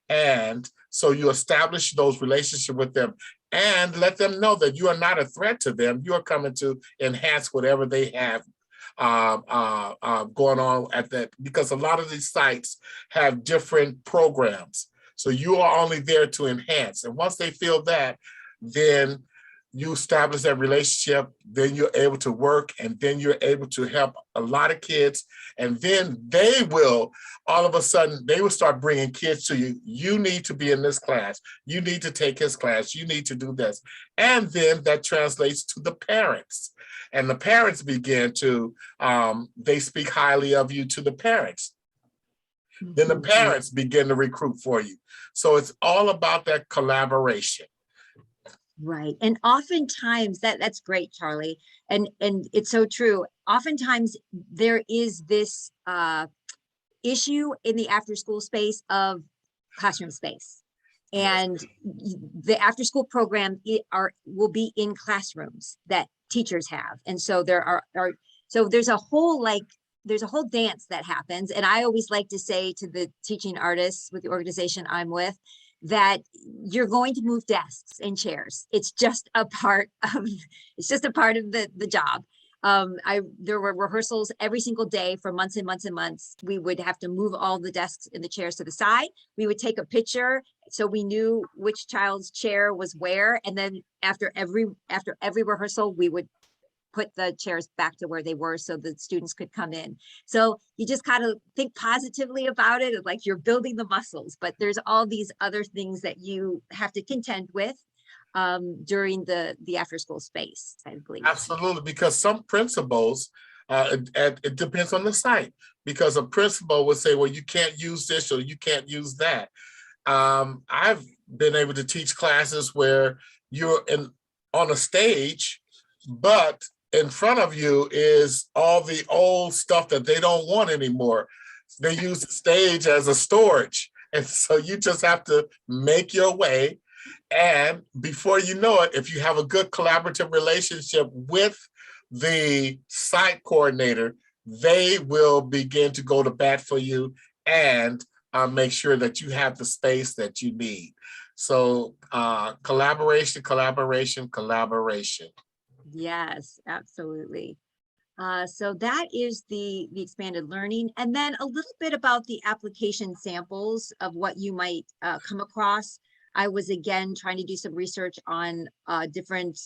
And so you establish those relationships with them and let them know that you are not a threat to them. You are coming to enhance whatever they have going on at that, because a lot of these sites have different programs. So you are only there to enhance. And once they feel that, then you establish that relationship, then you're able to work, and then you're able to help a lot of kids. And then they will, all of a sudden, they will start bringing kids to you. You need to be in this class. You need to take his class. You need to do this. And then that translates to the parents. And the parents begin to, they speak highly of you to the parents. Then the parents begin to recruit for you. So it's all about that collaboration. Right. And oftentimes that's great, Charlie. And it's so true. Oftentimes there is this issue in the after school space of classroom space. And the after school program will be in classrooms that teachers have. And so there's a whole dance that happens. And I always like to say to the teaching artists with the organization I'm with, that you're going to move desks and chairs. It's just a part of the job. There were rehearsals every single day for months and months and months. We would have to move all the desks and the chairs to the side. We would take a picture so we knew which child's chair was where. And then after every rehearsal, we would put the chairs back to where they were so the students could come in. So you just kind of think positively about it, like you're building the muscles, but there's all these other things that you have to contend with during the after school space, I believe. Absolutely, because some principals, it depends on the site, because a principal would say, well, you can't use this or you can't use that. I've been able to teach classes where you're on a stage, but in front of you is all the old stuff that they don't want anymore. They use the stage as a storage. And so you just have to make your way. And before you know it, if you have a good collaborative relationship with the site coordinator, they will begin to go to bat for you and make sure that you have the space that you need. So collaboration, collaboration, collaboration. Yes, absolutely. So that is the expanded learning. And then a little bit about the application samples of what you might come across. I was again trying to do some research on different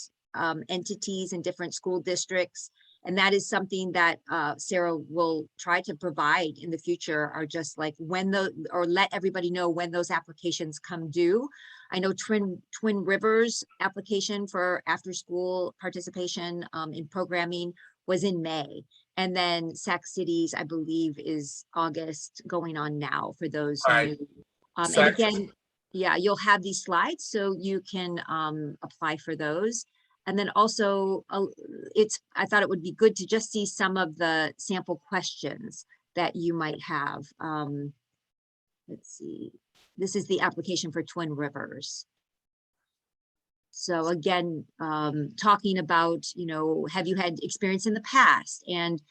entities and different school districts. And that is something that SARA will try to provide in the future, are just like or let everybody know when those applications come due. I know Twin Rivers application for after school participation in programming was in May. And then Sac City's, I believe, is August going on now for those Right. new. And again, yeah, you'll have these slides so you can apply for those. And then also I thought it would be good to just see some of the sample questions that you might have. Let's see. This is the application for Twin Rivers. So again, talking about, you know, have you had experience in the past? And,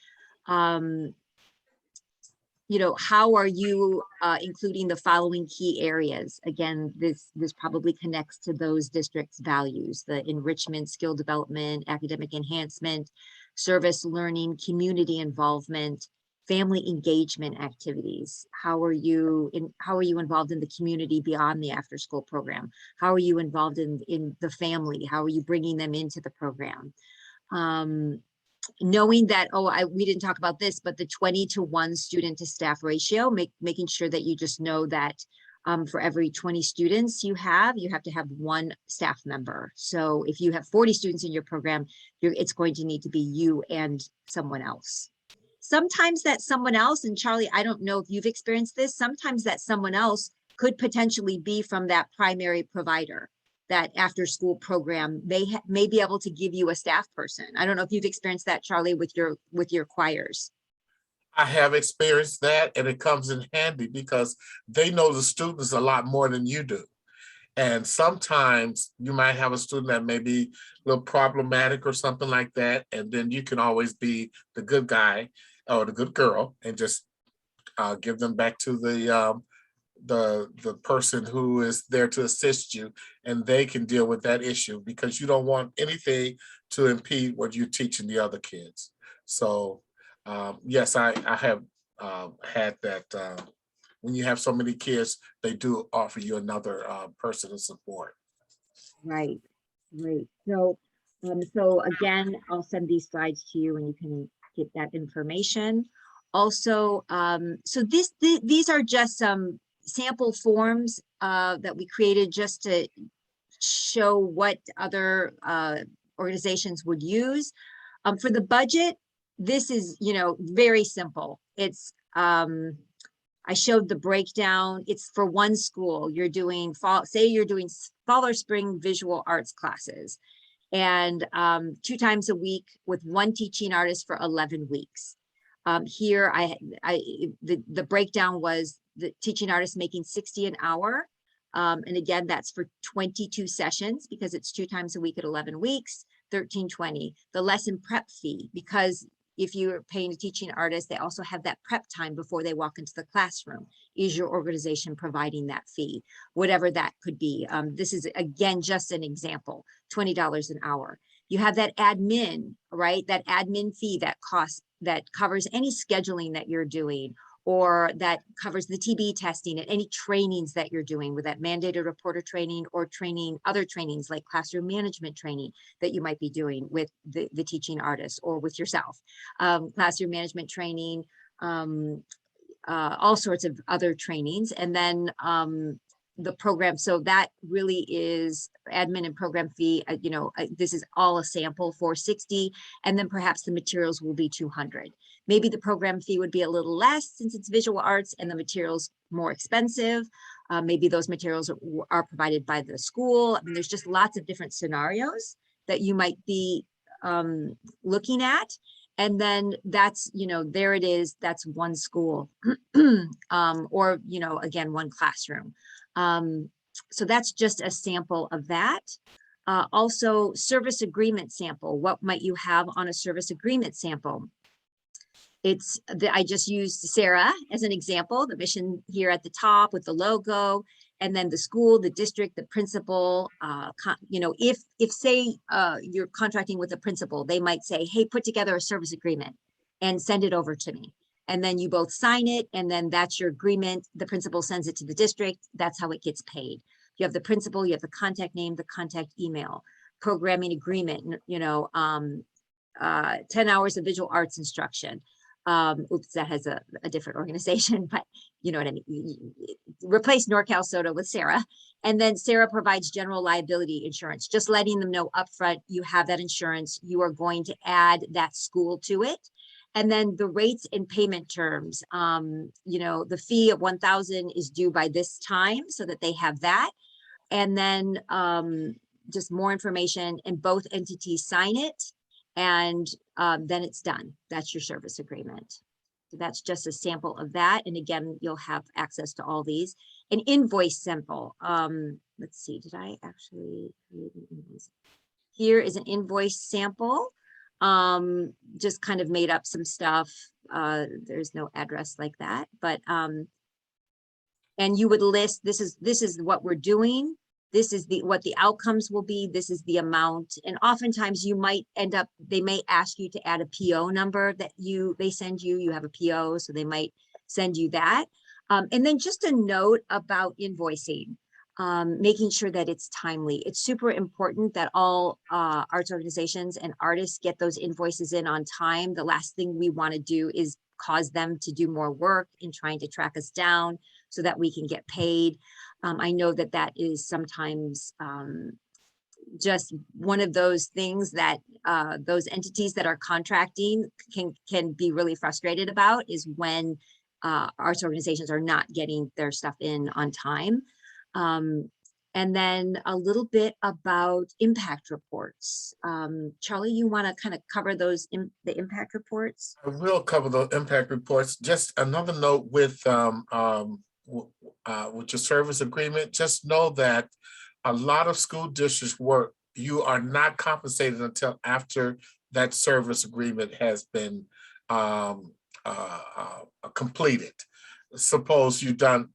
you know, how are you including the following key areas? Again, this probably connects to those districts' values: the enrichment, skill development, academic enhancement, service learning, community involvement, family engagement activities. How are you involved in the community beyond the after school program? How are you involved in the family? How are you bringing them into the program? Knowing that, we didn't talk about this, but the 20-to-1 student to staff ratio, making sure that you just know that for every 20 students you have to have 1 staff member. So if you have 40 students in your program, it's going to need to be you and someone else. Sometimes that someone else, and Charlie, I don't know if you've experienced this, sometimes that someone else could potentially be from that primary provider. That after school program may be able to give you a staff person. I don't know if you've experienced that, Charlie, with your choirs. I have experienced that, and it comes in handy because they know the students a lot more than you do. And sometimes you might have a student that may be a little problematic or something like that, and then you can always be the good guy or the good girl and just give them back to the person who is there to assist you, and they can deal with that issue, because you don't want anything to impede what you're teaching the other kids. So yes, I have had that. When you have so many kids, they do offer you another person of support. Right, right. So, so again, I'll send these slides to you and you can get that information. Also, so these are just some sample forms that we created just to show what other organizations would use. For the budget, this is, you know, very simple. It's, I showed the breakdown. It's for one school. You're doing say you're doing fall or spring visual arts classes, and 2 times a week with 1 teaching artist for 11 weeks. Here, the breakdown was the teaching artist making 60 an hour. And again, that's for 22 sessions because it's 2 times a week at 11 weeks, $13.20. The lesson prep fee, because if you're paying a teaching artist, they also have that prep time before they walk into the classroom. Is your organization providing that fee? Whatever that could be. This is, again, just an example, $20 an hour. You have that admin, right? That admin fee that covers any scheduling that you're doing, or that covers the TB testing and any trainings that you're doing with that mandated reporter training, or other trainings like classroom management training that you might be doing with the teaching artist or with yourself. Classroom management training, all sorts of other trainings. And then the program, so that really is admin and program fee. This is all a sample for 60, and then perhaps the materials will be 200. Maybe the program fee would be a little less since it's visual arts and the materials more expensive. Maybe those materials are provided by the school. I mean, there's just lots of different scenarios that you might be looking at. And then that's, there it is, that's one school or, again, one classroom. So that's just a sample of that. Also, service agreement sample. What might you have on a service agreement sample? I just used SARA as an example, the mission here at the top with the logo, and then the school, the district, the principal. If say you're contracting with a principal, they might say, hey, put together a service agreement and send it over to me. And then you both sign it, and then that's your agreement. The principal sends it to the district. That's how it gets paid. You have the principal, you have the contact name, the contact email, programming agreement, 10 hours of visual arts instruction. Oops, that has a different organization, but you know what I mean. Replace NorCal Soda with SARA. And then SARA provides general liability insurance, just letting them know upfront you have that insurance. You are going to add that school to it. And then the rates and payment terms, the fee of $1,000 is due by this time so that they have that. And then just more information, and both entities sign it. And then it's done. That's your service agreement. So that's just a sample of that. And again, you'll have access to all these. An invoice sample. Let's see, did I actually create an invoice? Here is an invoice sample. Just kind of made up some stuff. There's no address like that, but and you would list, this is what we're doing. This is what the outcomes will be. This is the amount. And oftentimes you might end up, they may ask you to add a PO number that they send you, you have a PO, so they might send you that. And then just a note about invoicing, making sure that it's timely. It's super important that all arts organizations and artists get those invoices in on time. The last thing we want to do is cause them to do more work in trying to track us down so that we can get paid. I know that that is sometimes just one of those things that those entities that are contracting can be really frustrated about, is when arts organizations are not getting their stuff in on time. And then a little bit about impact reports. Charlie, you want to kind of cover those the impact reports? I will cover the impact reports. Just another note with your service agreement, just know that a lot of school districts work, you are not compensated until after that service agreement has been completed. Suppose you've done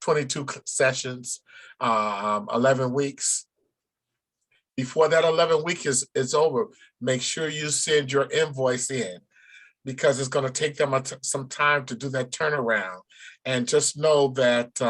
22 sessions, 11 weeks. Before that 11 week is over, make sure you send your invoice in, because it's going to take them some time to do that turnaround. And just know that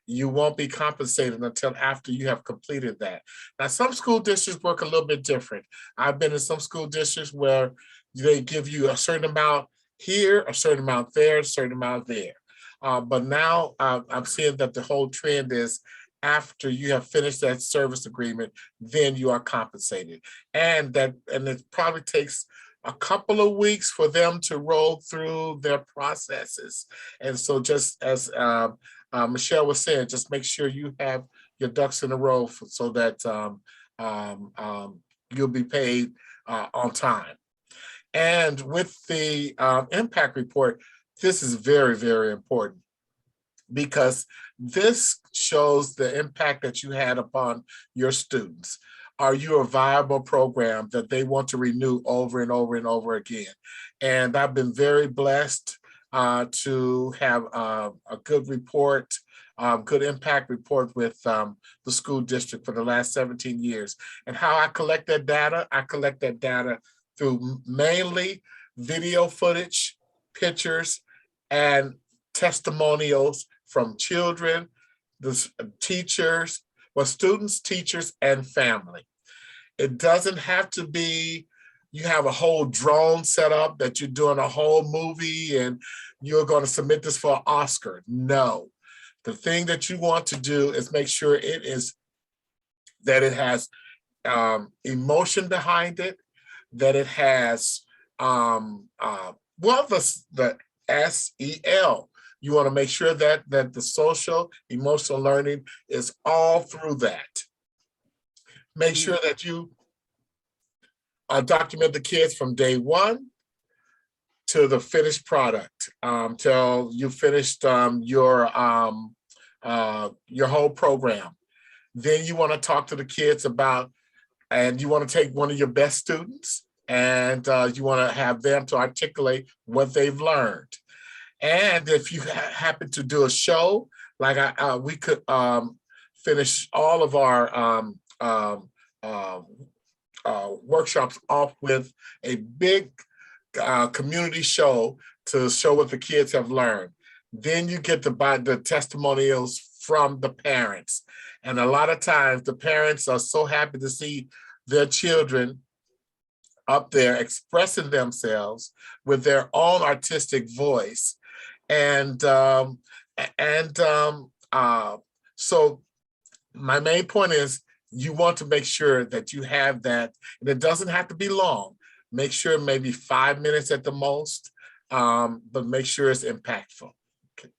you won't be compensated until after you have completed that. Now, some school districts work a little bit different. I've been in some school districts where they give you a certain amount here, a certain amount there, a certain amount there. But now I'm seeing that the whole trend is after you have finished that service agreement, then you are compensated. And it probably takes a couple of weeks for them to roll through their processes. And so just as Michelle was saying, just make sure you have your ducks in a row so that you'll be paid on time. And with the impact report, this is very, very important, because this shows the impact that you had upon your students. Are you a viable program that they want to renew over and over and over again? And I've been very blessed to have a good report, good impact report with the school district for the last 17 years. And how I collect that data through mainly video footage, pictures, and testimonials from children, the teachers, students, teachers, and family. It doesn't have to be, you have a whole drone set up that you're doing a whole movie and you're going to submit this for an Oscar. No. The thing that you want to do is make sure that it has emotion behind it, that it has, the SEL. You want to make sure that the social, emotional learning is all through that. Make sure that you document the kids from day one to the finished product, till you finished your whole program. Then you want to talk to the kids about, and you want to take one of your best students, and you want to have them to articulate what they've learned. And if you happen to do a show, like we could finish all of our workshops off with a big community show to show what the kids have learned. Then you get the testimonials from the parents. And a lot of times the parents are so happy to see their children up there expressing themselves with their own artistic voice. And so my main point is, you want to make sure that you have that, and it doesn't have to be long. Make sure maybe 5 minutes at the most, but make sure it's impactful. Okay.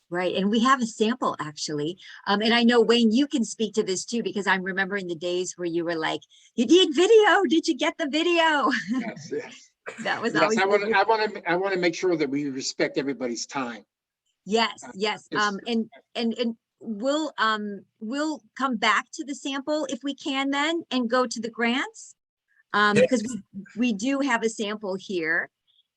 Right, and we have a sample actually. And I know, Wayne, you can speak to this too, because I'm remembering the days where you were like, you need video, did you get the video? Yes, yes. That was Yes, always. I want to make sure that we respect everybody's time. Yes, yes. Yes. And we'll come back to the sample if we can then and go to the grants. Because we do have a sample here.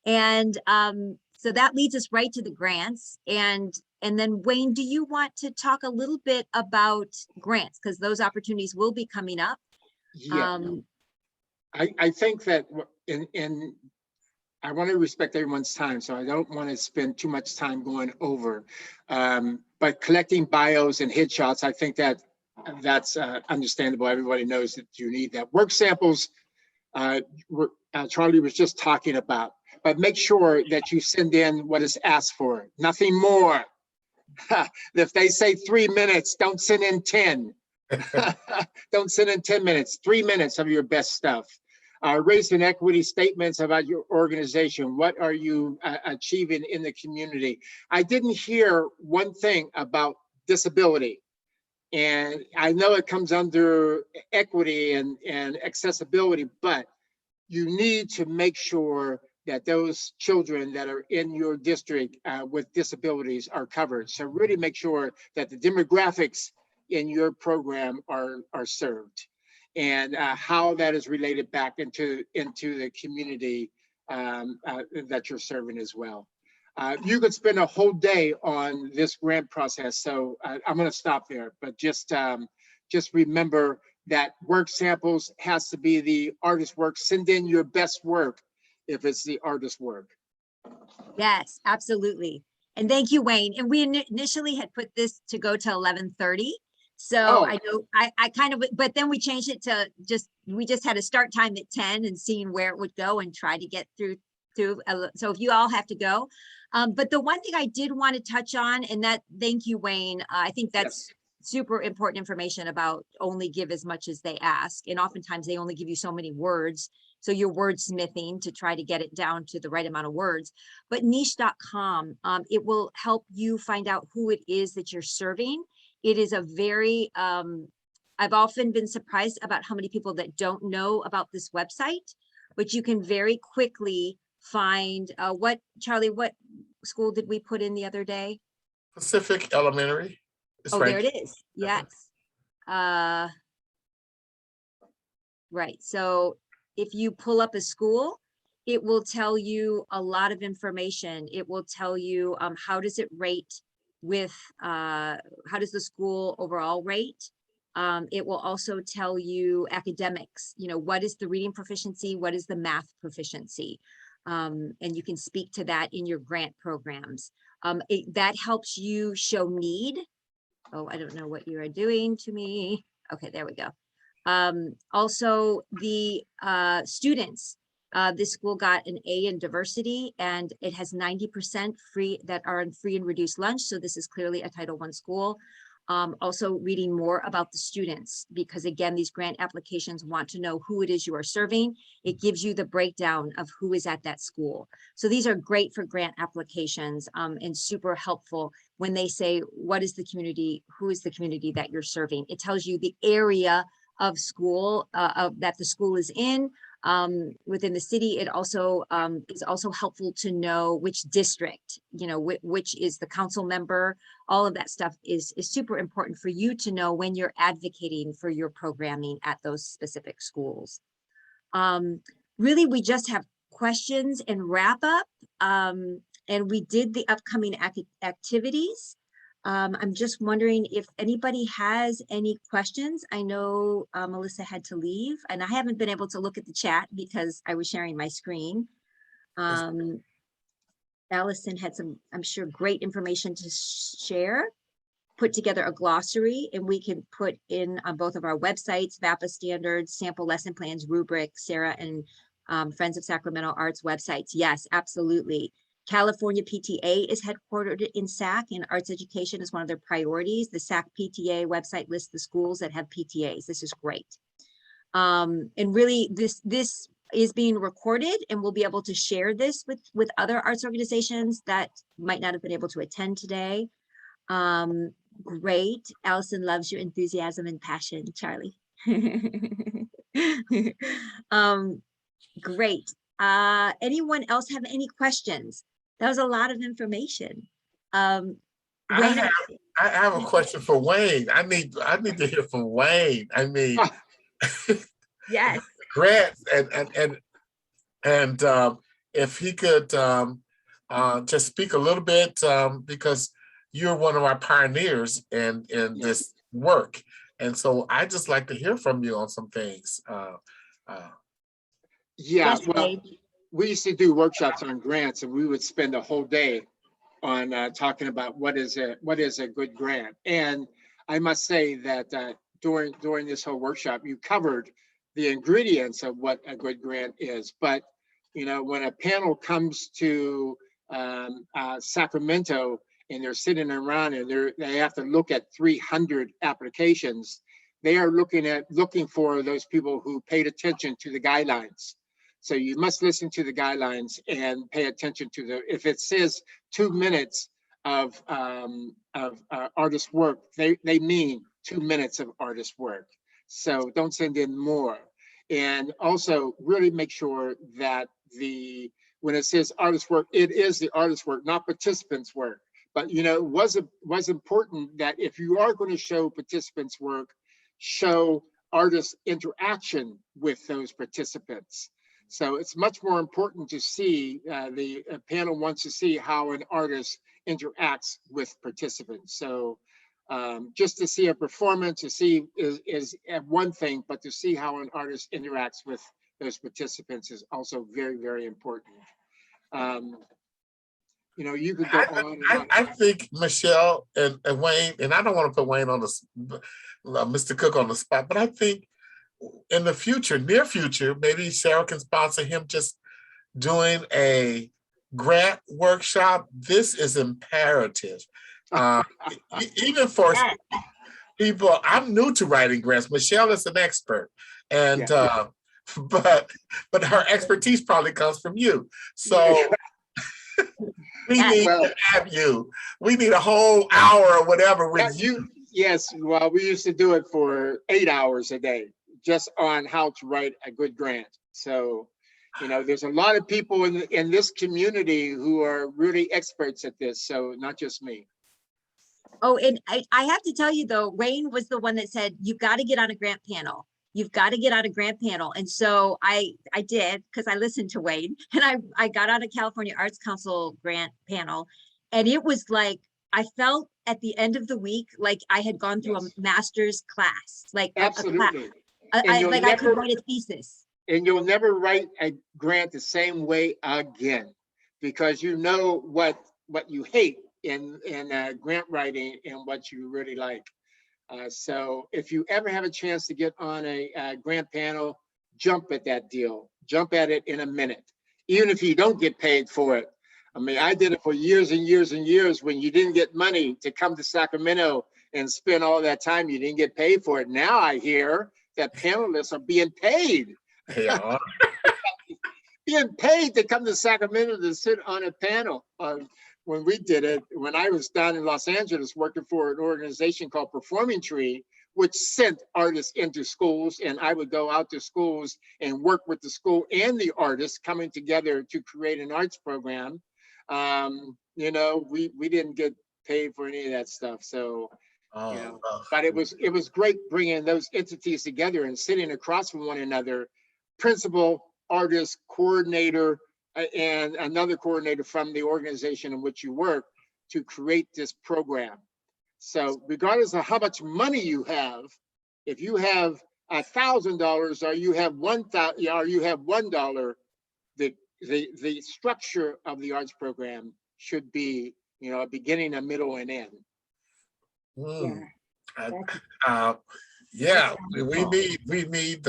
And so that leads us right to the grants. And then Wayne, do you want to talk a little bit about grants? Because those opportunities will be coming up. Yeah, I think that I want to respect everyone's time, so I don't want to spend too much time going over. But collecting bios and headshots, I think that's understandable. Everybody knows that you need that. Work samples, Charlie was just talking about, but make sure that you send in what is asked for, nothing more. If they say 3 minutes, don't send in 10. Don't send in 10 minutes, 3 minutes of your best stuff. Race and equity statements about your organization. What are you achieving in the community? I didn't hear one thing about disability. And I know it comes under equity and accessibility, but you need to make sure that those children that are in your district with disabilities are covered. So really make sure that the demographics in your program are served, and how that is related back into the community that you're serving as well. You could spend a whole day on this grant process, so I'm going to stop there. But just remember that work samples has to be the artist's work. Send in your best work if it's the artist's work. Yes, absolutely. And thank you, Wayne. And we initially had put this to go to 11:30. So I know I kind of, but then we changed it to we just had a start time at 10 and seeing where it would go and try to get through. So if you all have to go. But the one thing I did want to touch on, and thank you, Wayne. I think that's super important information about only give as much as they ask. And oftentimes they only give you so many words. So you're wordsmithing to try to get it down to the right amount of words. But niche.com, it will help you find out who it is that you're serving. It is a very, I've often been surprised about how many people that don't know about this website, but you can very quickly find Charlie, what school did we put in the other day? Pacific Elementary. Oh, there it is. Yes. Right. So if you pull up a school, it will tell you a lot of information. It will tell you how does it rate with, how does the school overall rate? It will also tell you academics, what is the reading proficiency? What is the math proficiency? And you can speak to that in your grant programs. That helps you show need. Oh, I don't know what you are doing to me. Okay, there we go. Also the students, this school got an A in diversity, and it has 90% free that are on free and reduced lunch. So this is clearly a Title I school. Also reading more about the students, because again, these grant applications want to know who it is you are serving. It gives you the breakdown of who is at that school. So these are great for grant applications and super helpful when they say, what is the community, who is the community that you're serving? It tells you the area of school that the school is in within the city. It also is also helpful to know which district, which is the council member. All of that stuff is super important for you to know when you're advocating for your programming at those specific schools. Really, we just have questions and wrap up, and we did the upcoming activities. I'm just wondering if anybody has any questions. I know Melissa had to leave, and I haven't been able to look at the chat because I was sharing my screen. Allison had some, I'm sure, great information to share, put together a glossary, and we can put in on both of our websites, VAPA standards, sample lesson plans, rubrics, SARA and Friends of Sacramento Arts websites. Yes, absolutely. California PTA is headquartered in SAC, and arts education is one of their priorities. The SAC PTA website lists the schools that have PTAs. This is great. And really, this is being recorded, and we'll be able to share this with other arts organizations that might not have been able to attend today. Great. Allison loves your enthusiasm and passion, Charlie. Great. Anyone else have any questions? That was a lot of information. Wayne, I have a question for Wayne. I need to hear from Wayne. I mean, yes. Grant and if he could just speak a little bit because you're one of our pioneers in this work, and so I just like to hear from you on some things. Yeah, Yes, well, Wade. we used to do workshops on grants, and we would spend a whole day on talking about what is a good grant. And I must say that during this whole workshop, you covered the ingredients of what a good grant is. But you know, when a panel comes to Sacramento and they're sitting around and they have to look at 300 applications, they are looking for those people who paid attention to the guidelines. So you must listen to the guidelines and pay attention to if it says 2 minutes of artist work, they mean 2 minutes of artist work. So don't send in more. And also really make sure that when it says artist work, it is the artist work, not participants' work. But you know, it was important that if you are going to show participants' work, show artist interaction with those participants. So it's much more important to see, the panel wants to see how an artist interacts with participants. So just to see a performance, to see is one thing, but to see how an artist interacts with those participants is also very, very important. You know, you could go on and on. I think Michelle and Wayne, and I don't want to put Wayne on Mr. Cook on the spot, but I think in the future, near future, maybe SARA can sponsor him just doing a grant workshop. This is imperative. Even for people, I'm new to writing grants. Michelle is an expert, and but her expertise probably comes from you. So we need to have you. We need a whole hour or whatever with you. Yes, well, we used to do it for 8 hours a day, just on how to write a good grant. So, you know, there's a lot of people in this community who are really experts at this. So not just me. Oh, and I have to tell you though, Wayne was the one that said, you've got to get on a grant panel. You've got to get on a grant panel. And so I did, because I listened to Wayne, and I got on a California Arts Council grant panel. And it was like, I felt at the end of the week, like I had gone through a master's class, like absolutely. I could write a thesis. And you'll never write a grant the same way again, because you know what you hate in grant writing and what you really like. So if you ever have a chance to get on a grant panel, jump at that deal. Jump at it in a minute, even if you don't get paid for it. I mean, I did it for years and years and years when you didn't get money to come to Sacramento and spend all that time. You didn't get paid for it. Now I hear that panelists are being paid. Yeah. Being paid to come to Sacramento to sit on a panel. When we did it, when I was down in Los Angeles working for an organization called Performing Tree, which sent artists into schools, and I would go out to schools and work with the school and the artists coming together to create an arts program. You know, we didn't get paid for any of that stuff. So, you know, but it was great bringing those entities together and sitting across from one another, principal, artist, coordinator, and another coordinator from the organization in which you work to create this program. So regardless of how much money you have, if you have $1,000 or you have $1, the structure of the arts program should be, you know, a beginning, a middle, and end. We need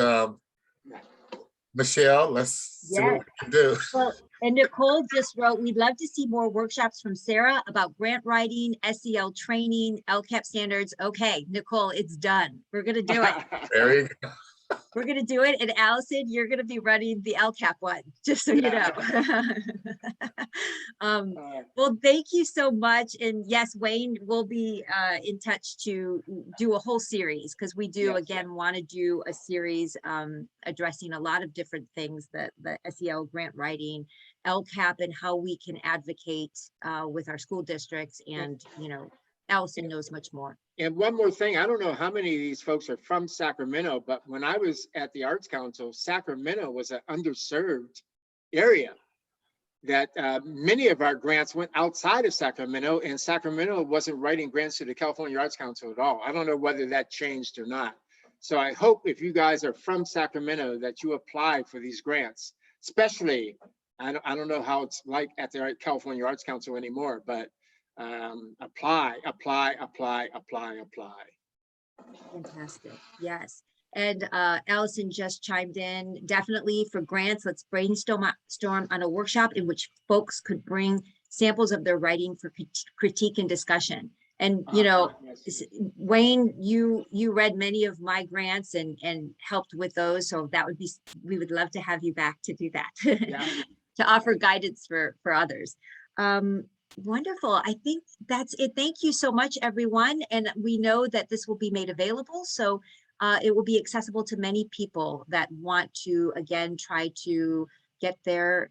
Michelle. Let's see what we can do. Well, and Nicole just wrote, we'd love to see more workshops from SARA about grant writing, SEL training, LCAP standards. Okay, Nicole, it's done. We're going to do it. There you go. We're going to do it. And Allison, you're going to be running the LCAP one, just so you know. Well, thank you so much. And yes, Wayne will be in touch to do a whole series, because we do, Yes. again, want to do a series addressing a lot of different things, that the SEL grant writing, LCAP, and how we can advocate with our school districts. And, you know, Allison knows much more. And one more thing, I don't know how many of these folks are from Sacramento, but when I was at the Arts Council, Sacramento was an underserved area. That many of our grants went outside of Sacramento, and Sacramento wasn't writing grants to the California Arts Council at all. I don't know whether that changed or not. So I hope if you guys are from Sacramento that you apply for these grants, especially, I don't know how it's like at the California Arts Council anymore, but apply. Fantastic. Yes. And Allison just chimed in, definitely for grants, let's brainstorm on a workshop in which folks could bring samples of their writing for critique and discussion. And, you know, Yes. Wayne, you read many of my grants and helped with those. So that would be, we would love to have you back to do that, Yeah. to offer guidance for others. Wonderful. I think that's it. Thank you so much, everyone. And we know that this will be made available. So it will be accessible to many people that want to, again, try to get their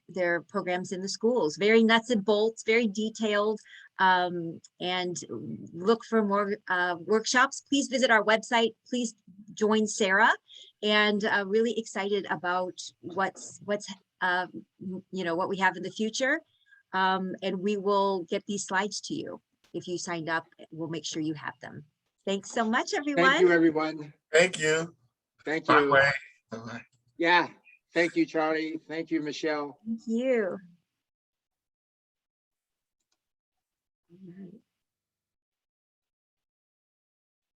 programs in the schools. Very nuts and bolts, very detailed, and look for more workshops. Please visit our website. Please join SARA, and really excited about what's you know, what we have in the future. And we will get these slides to you. If you signed up, we'll make sure you have them. Thanks so much, everyone. Thank you, everyone. Thank you. Thank Bye, you. Wayne. Bye-bye. Yeah. Thank you, Charlie. Thank you, Michelle. Thank you. All right.